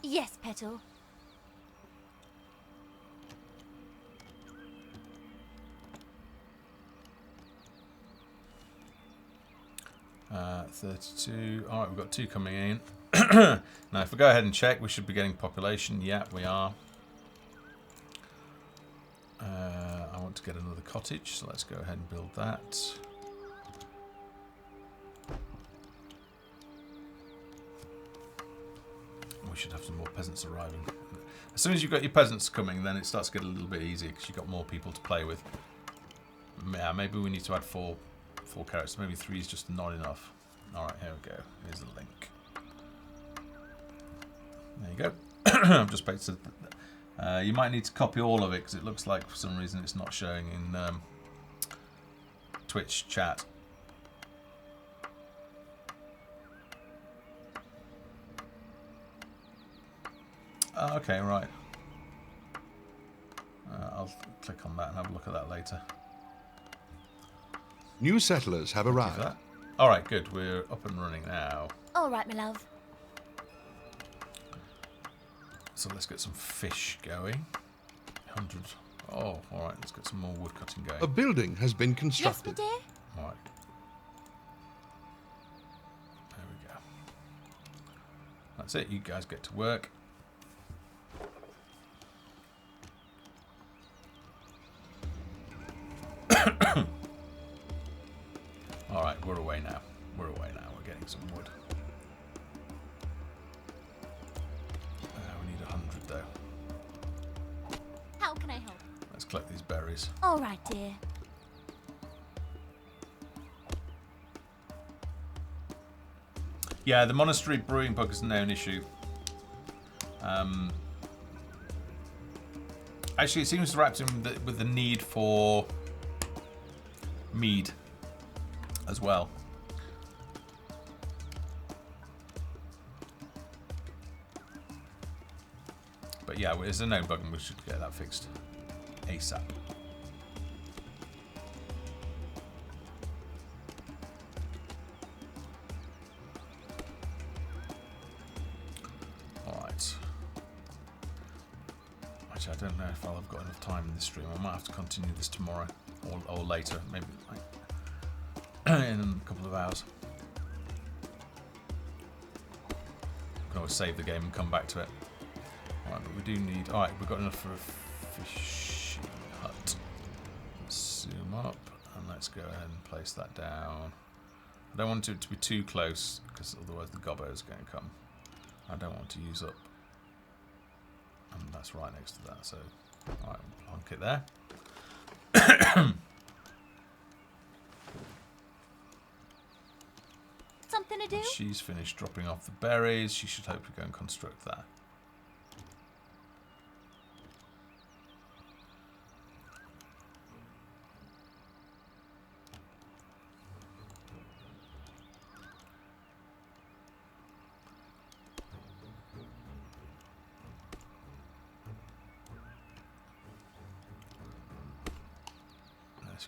Yes, Petal. Uh, 32. Alright, we've got 2 coming in. Now, if we go ahead and check, we should be getting population. Yeah, we are. I want to get another cottage, so let's go ahead and build that. We should have some more peasants arriving. As soon as you've got your peasants coming, then it starts to get a little bit easier because you've got more people to play with. Yeah, maybe we need to add 4 characters. Maybe 3 is just not enough. Alright, here we go. Here's the link. There you go. I've just pasted. You might need to copy all of it because it looks like for some reason it's not showing in Twitch chat. Okay, right. I'll click on that and have a look at that later. New settlers have arrived. Alright, good. We're up and running now. All right, my love. So let's get some fish going. 100. Oh, alright. Let's get some more wood cutting going. A building has been Yes, my constructed. dear? Alright. There we go. That's it. You guys get to work. Alright, we're away now. We're away now. We're getting some wood. We need 100 though. How can I help? Let's collect these berries. All right, dear. Yeah, the monastery brewing book is now an issue. Actually, it seems wrapped in with the need for mead as well. But yeah, there's a known bug and we should get that fixed ASAP. Alright. Actually, I don't know if I'll have got enough time in this stream. I might have to continue this tomorrow or later, maybe like in a couple of hours. I can always save the game and come back to it. Alright, but we do need... Alright, we've got enough for a fishing hut. Let's zoom up and let's go ahead and place that down. I don't want it to be too close because otherwise the gobbo is going to come. I don't want to use up... And that's right next to that, so... Alright, we'll plonk it there. Something to do? And she's finished dropping off the berries. She should hopefully go and construct that.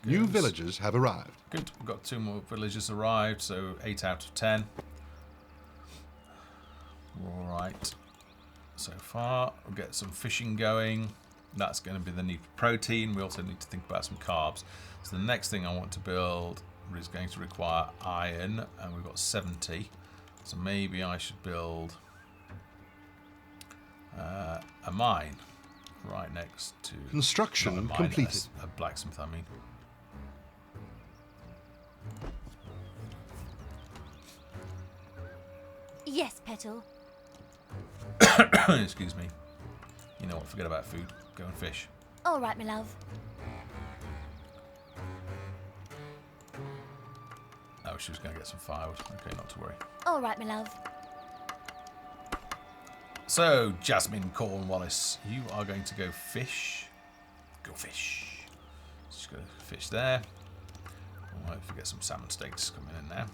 New villagers have arrived. Good. We've got 2 more villagers arrived, so 8 out of 10. All right. So far, we'll get some fishing going. That's going to be the need for protein. We also need to think about some carbs. So the next thing I want to build is going to require iron, and we've got 70. So maybe I should build a mine. right next to Construction not a mine, completed. A blacksmith, I mean. Yes, Petal. Excuse me. You know what? Forget about food. Go and fish. All right, my love. Oh, she was going to get some firewood. Okay, not to worry. All right, my love. So, Jasmine Cornwallis, you are going to go fish. Go fish. Just go fish there. We'll hopefully get some salmon steaks coming in now.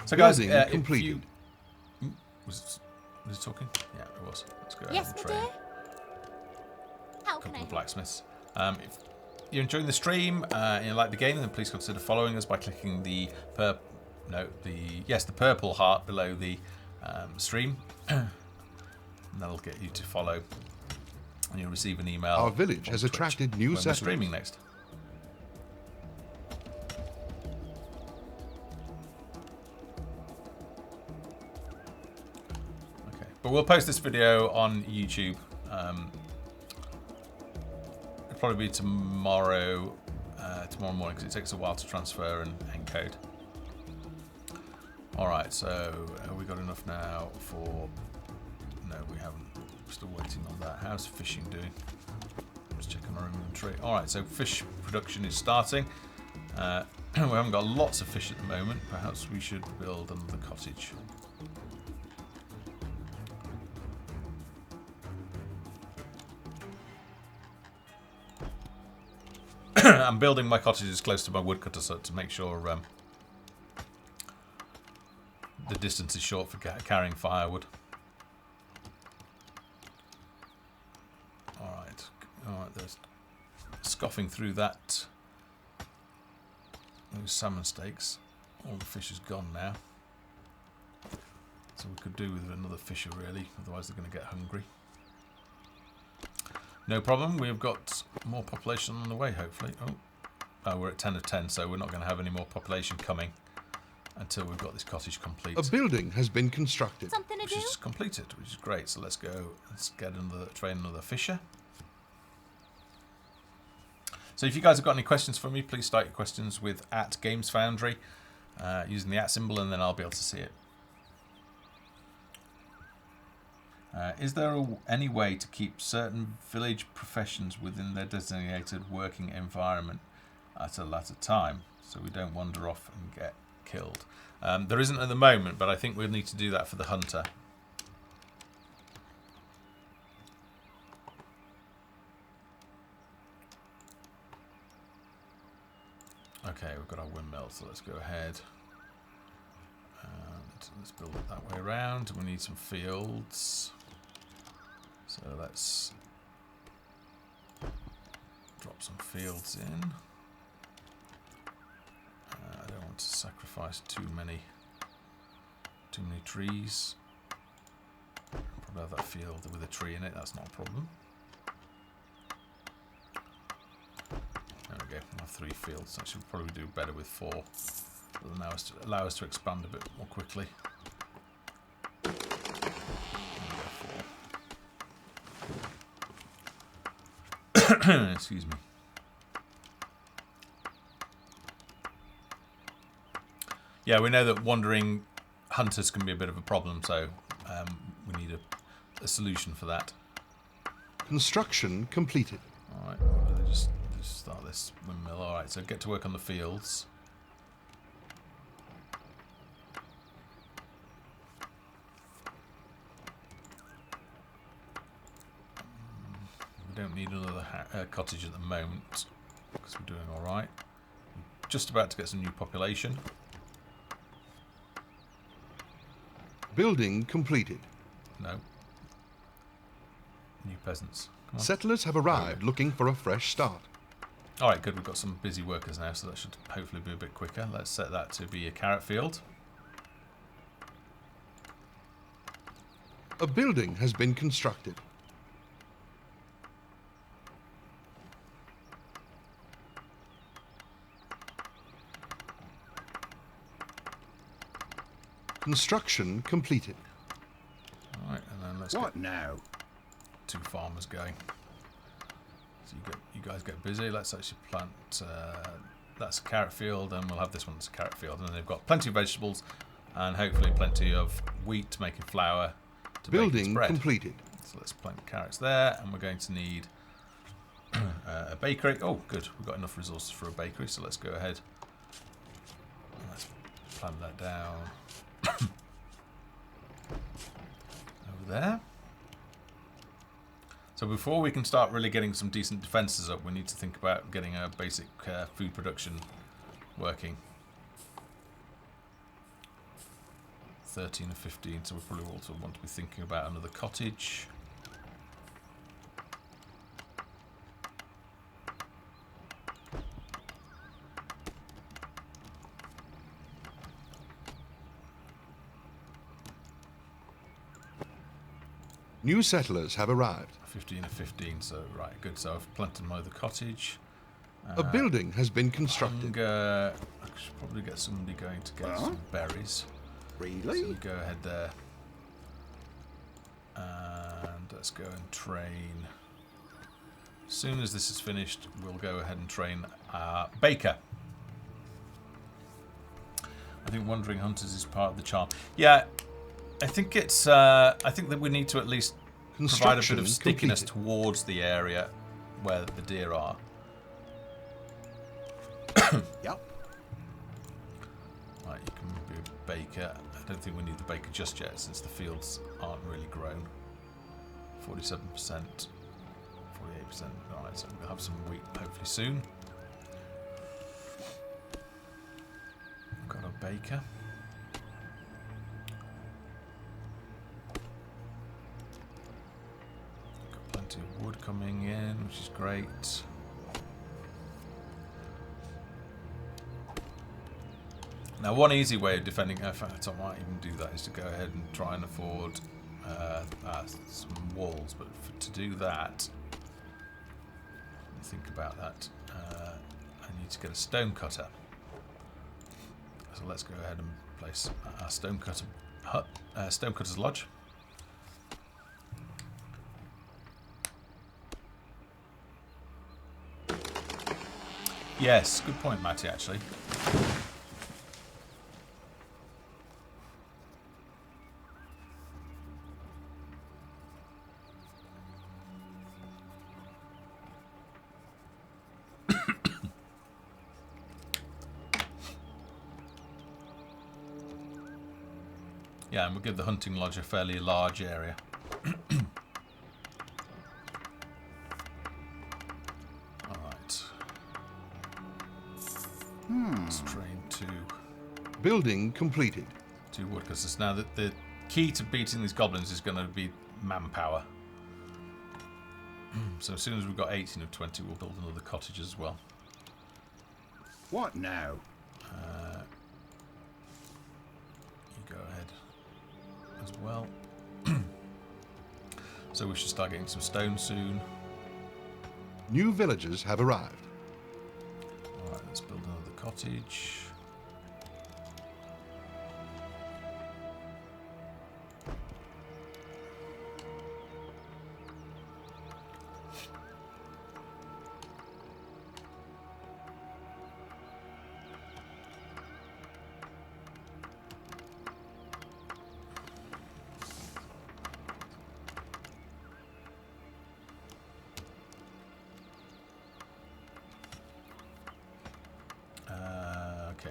So, guys, Building if completed. you... Was it talking? Yeah, it was. Let's go Yes, ahead my and train dear. How a can couple I of help? blacksmiths. If you're enjoying the stream and you like the game, then please consider following us by clicking the purple heart below the stream. And that'll get you to follow, and you'll receive an email. Our village on has Twitch attracted new when we're settlers. streaming next. Okay, but we'll post this video on YouTube. It'll probably be tomorrow morning, because it takes a while to transfer and encode. Alright, so have we got enough now for... No, we haven't. We're still waiting on that. How's fishing doing? Just checking our inventory. Alright, so fish production is starting. We haven't got lots of fish at the moment. Perhaps we should build another cottage. I'm building my cottages close to my woodcutter so to make sure the distance is short for carrying firewood. Alright, there's scoffing through that. Those salmon steaks. All the fish is gone now. So we could do with another fisher really, otherwise they're going to get hungry. No problem, we've got more population on the way, hopefully. Oh, we're at 10 of 10, so we're not going to have any more population coming until we've got this cottage complete. A building has been constructed. Something to Which do? is completed, which is great. So let's go, train another fisher. So if you guys have got any questions for me, please start your questions with @GamesFoundry using the @ symbol, and then I'll be able to see it. Is there any way to keep certain village professions within their designated working environment at a later time, so we don't wander off and get killed? There isn't at the moment, but I think we'll need to do that for the hunter. Okay, we've got our windmill, so let's go ahead and let's build it that way around. We need some fields. So let's drop some fields in. I don't want to sacrifice too many trees. Probably have that field with a tree in it, that's not a problem. There we go, we'll have 3 fields. I should probably do better with 4. It'll allow us to expand a bit more quickly. Excuse me. Yeah, we know that wandering hunters can be a bit of a problem, so we need a solution for that. Construction completed. Alright, just start this windmill. Alright, so get to work on the fields. We don't need another cottage at the moment, because we're doing alright. Just about to get some new population. Building completed. No. New peasants. Come on. Settlers have arrived looking for a fresh start. Alright, good. We've got some busy workers now, so that should hopefully be a bit quicker. Let's set that to be a carrot field. A building has been constructed. Construction completed. let's What get now? 2 farmers going. So you guys get busy. Let's actually plant. That's a carrot field, and we'll have this one as a carrot field. And then they've got plenty of vegetables, and hopefully plenty of wheat making flour to bake its Building bread. completed. So let's plant carrots there, and we're going to need a bakery. Oh, good. We've got enough resources for a bakery, so let's go ahead. And let's plant that down over there. So before we can start really getting some decent defences up, we need to think about getting a basic food production working. 13 or 15, so we probably also want to be thinking about another cottage. New settlers have arrived. 15 or 15, so right, good. So I've planted my other cottage. A building has been constructed. I should probably get somebody going to get some berries. So Really? you go ahead there. And let's go and train. As soon as this is finished, we'll go ahead and train Baker. I think Wandering Hunters is part of the charm. Yeah, I think it's. I think that we need to at least provide a bit of stickiness towards the area where the deer are. Yep. Right, you can be a baker. I don't think we need the baker just yet, since the fields aren't really grown. 47%, 48%. Alright, so we'll have some wheat hopefully soon. We've got a baker. Got plenty of wood coming in, which is great. Now, one easy way of defending, in fact, I might even do that, is to go ahead and try and afford some walls. But to do that, let me think about that. I need to get a stone cutter. So let's go ahead and place our stonecutter's lodge. Yes, good point, Matty, actually. Yeah, and we'll give the hunting lodge a fairly large area. Alright. Let's train 2 Building completed. woodcutters. Now, the key to beating these goblins is going to be manpower. So as soon as we've got 18 of 20, we'll build another cottage as well. What now? You go ahead as well. So we should start getting some stone soon. New villagers have arrived. Alright, let's build another cottage.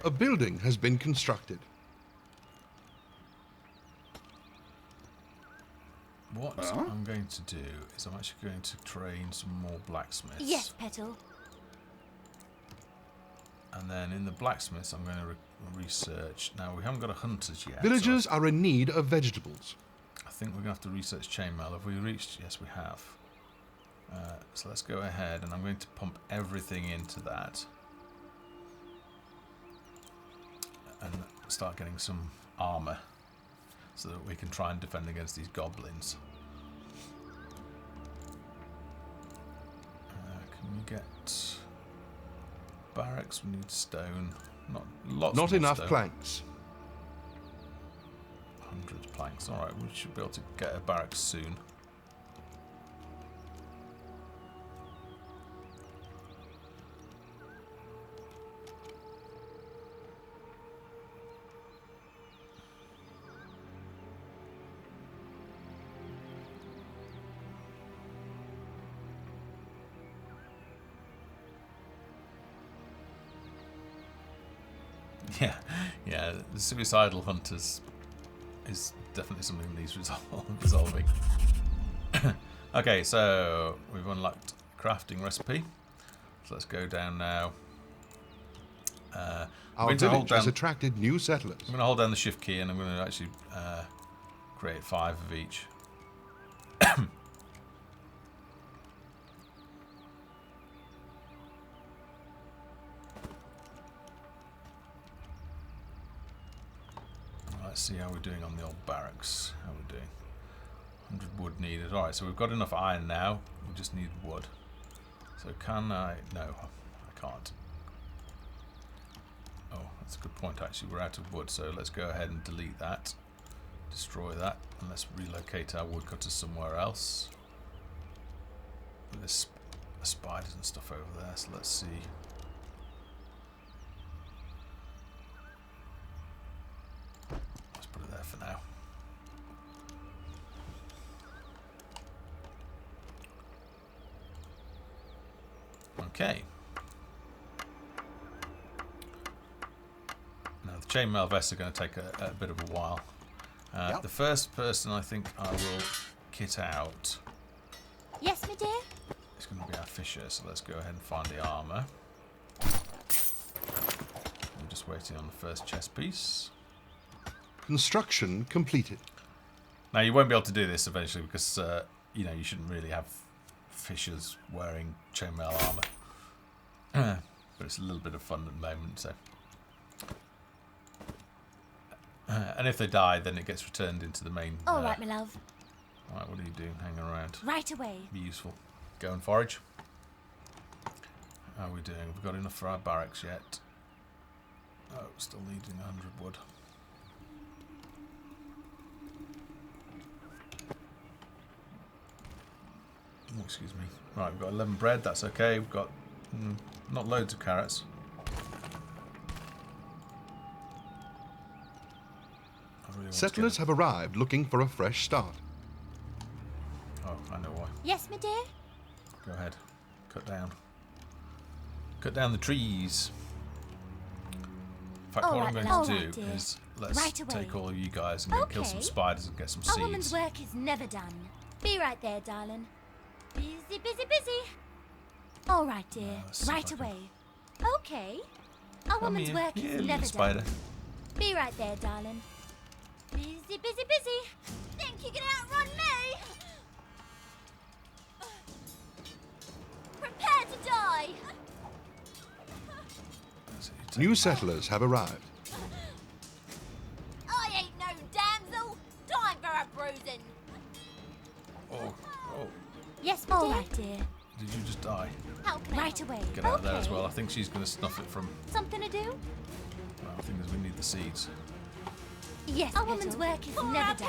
A building has been constructed. What I'm going to do is I'm actually going to train some more blacksmiths. Yes, Petal. And then in the blacksmiths, I'm going to research. Now, we haven't got a hunters yet. Villagers so are in need of vegetables. I think we're going to have to research chainmail. Have we reached? Yes, we have. So let's go ahead, and I'm going to pump everything into that. And start getting some armour, so that we can try and defend against these goblins. Can we get barracks? We need stone. Not lots. Not more enough stone. planks. 100 planks. Alright, we should be able to get a barracks soon. Yeah, the suicidal hunters is definitely something that needs resolving. Okay, so we've unlocked crafting recipe. So let's go down now. Our village has attracted new settlers. I'm going to hold down the shift key and I'm going to actually create 5 of each. Let's see how we're doing on the old barracks. How we're doing. 100 wood needed. Alright, so we've got enough iron now. We just need wood. So can I... No, I can't. Oh, that's a good point actually. We're out of wood, so let's go ahead and delete that. Destroy that. And let's relocate our woodcutters somewhere else. There's spiders and stuff over there, so let's see. Put it there for now. Okay. Now the chainmail vests are going to take a bit of a while. Yep. The first person I think I will kit out. Yes, my dear. It's going to be our fisher, so let's go ahead and find the armour. I'm just waiting on the first chest piece. Construction completed. Now you won't be able to do this eventually because you know, you shouldn't really have fishers wearing chainmail armor, but it's a little bit of fun at the moment. So, and if they die, then it gets returned into the main. All right, my love. All right, what are you doing? Hanging around? Right away. Be useful. Go and forage. How are we doing? Have we got enough for our barracks yet? Oh, still needing 100 wood. Oh, excuse me. Right, we've got 11 bread, that's okay. We've got not loads of carrots. Settlers have arrived looking for a fresh start. Oh, I know why. Yes, my dear. Go ahead. Cut down. Cut down the trees. In fact, what I'm going to do is let's take all of you guys and go kill some spiders and get some seeds. A woman's work is never done. Be right there, darling. Busy, busy, busy. All right, dear. Right away. Okay. A woman's work is never done. Be right there, darling. Busy, busy, busy. Think you can outrun me? Prepare to die. New settlers have arrived. I ain't no damsel. Time for a bruising. Oh. Yes, my dear. All right, dear. Did you just die? Help me. Right away. Get out of there as well. I think she's going to snuff it from... Something to do? Well, the thing is, we need the seeds. Yes, a woman's work is never done. You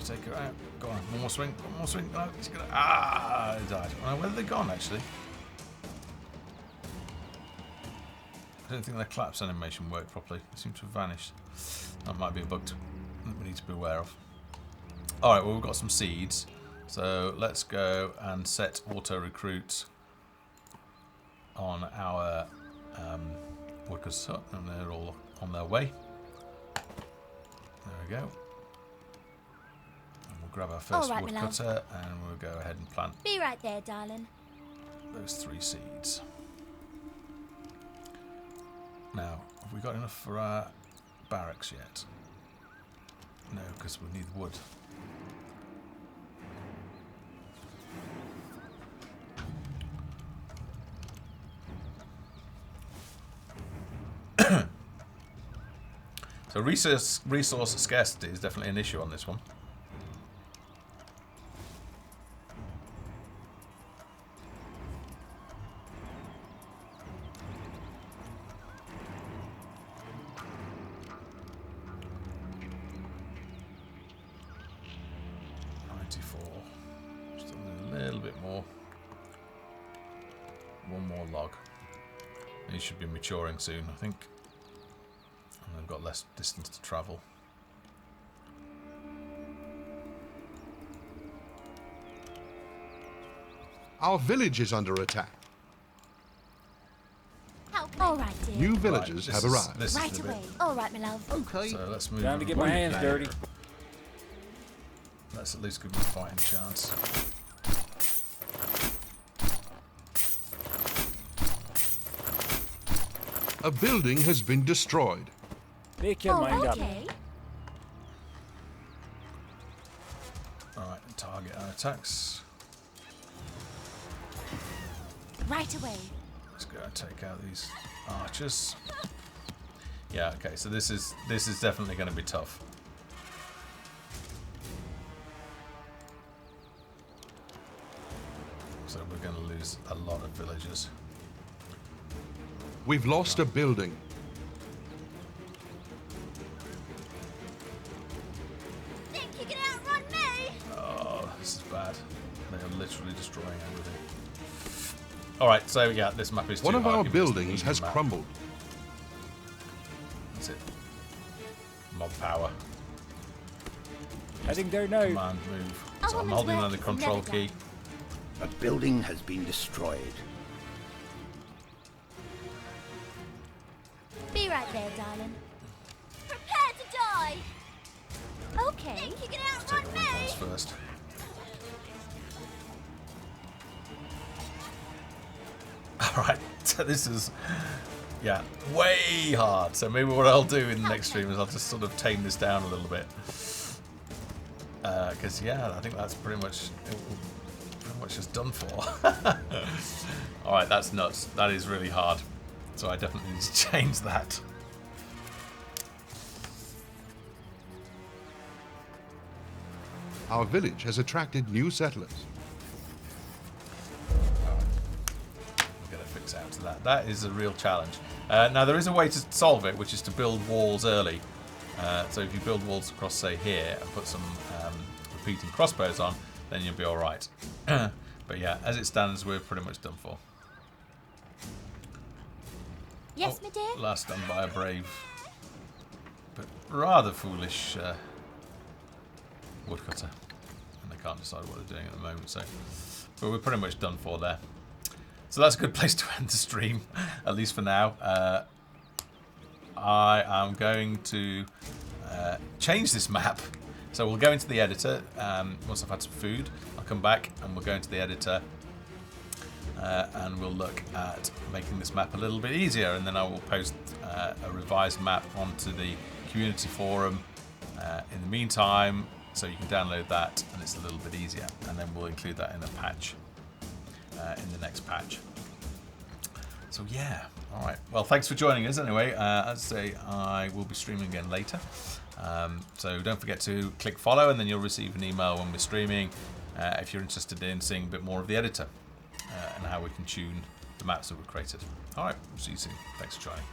take her out. Go on. One more swing. One more swing. No, he's going to... Ah! He died. Well, where have they gone, actually? I don't think their collapse animation worked properly. They seem to have vanished. That might be a bug that we need to be aware of. Alright, well, we've got some seeds. So let's go and set auto-recruit on our workers hut, and they're all on their way. There we go. And we'll grab our first woodcutter and we'll go ahead and plant. Be right there, darling. Those 3 seeds. Now, have we got enough for our barracks yet? No, because we need wood. So resource scarcity is definitely an issue on this one. one more log. These should be maturing soon, I think. And I've got less distance to travel. Our village is under attack. All right, dear. New villagers have arrived. Right away. All right, my love. Okay. So let's move. Time to get my hands dirty. Let's at least give them a fighting chance. A building has been destroyed. Make your mind up. Okay. Alright, target our attacks. Right away. Let's go and take out these archers. Yeah, okay, so this is definitely going to be tough. So we're going to lose a lot of villagers. We've lost a building. Think you can outrun me? Oh, this is bad. They are literally destroying everything. Alright, so yeah, this map is too One of hard. our Give me this buildings medium has map. crumbled. That's it. Mob power. Heading there now. Command move. A So I'm woman's holding work on the is control never key. done. A building has been destroyed. Be right there, darling. Prepare to die. Okay. Think you can Take outrun the me? reinforce first. Alright, so this is, yeah, way hard. So maybe what I'll do in the next stream is I'll just sort of tame this down a little bit. Because, yeah, I think that's pretty much just done for. Alright, that's nuts. That is really hard. So I definitely need to change that. Our village has attracted new settlers. We're going to fix out to that. That is a real challenge. Now, there is a way to solve it, which is to build walls early. So if you build walls across, say, here, and put some repeating crossbows on, then you'll be all right. But yeah, as it stands, we're pretty much done for. Yes, my dear. Last done by a brave, but rather foolish woodcutter. And they can't decide what they're doing at the moment, so... But we're pretty much done for there. So that's a good place to end the stream, at least for now. I am going to change this map. So we'll go into the editor. Once I've had some food, I'll come back and we'll go into the editor. And we'll look at making this map a little bit easier, and then I will post a revised map onto the community forum in the meantime, so you can download that and it's a little bit easier, and then we'll include that in a patch in the next patch. So yeah, alright, well, thanks for joining us anyway. As I say, I will be streaming again later, so don't forget to click follow and then you'll receive an email when we're streaming if you're interested in seeing a bit more of the editor. And how we can tune the maps that were created. Alright, see you soon. Thanks for joining.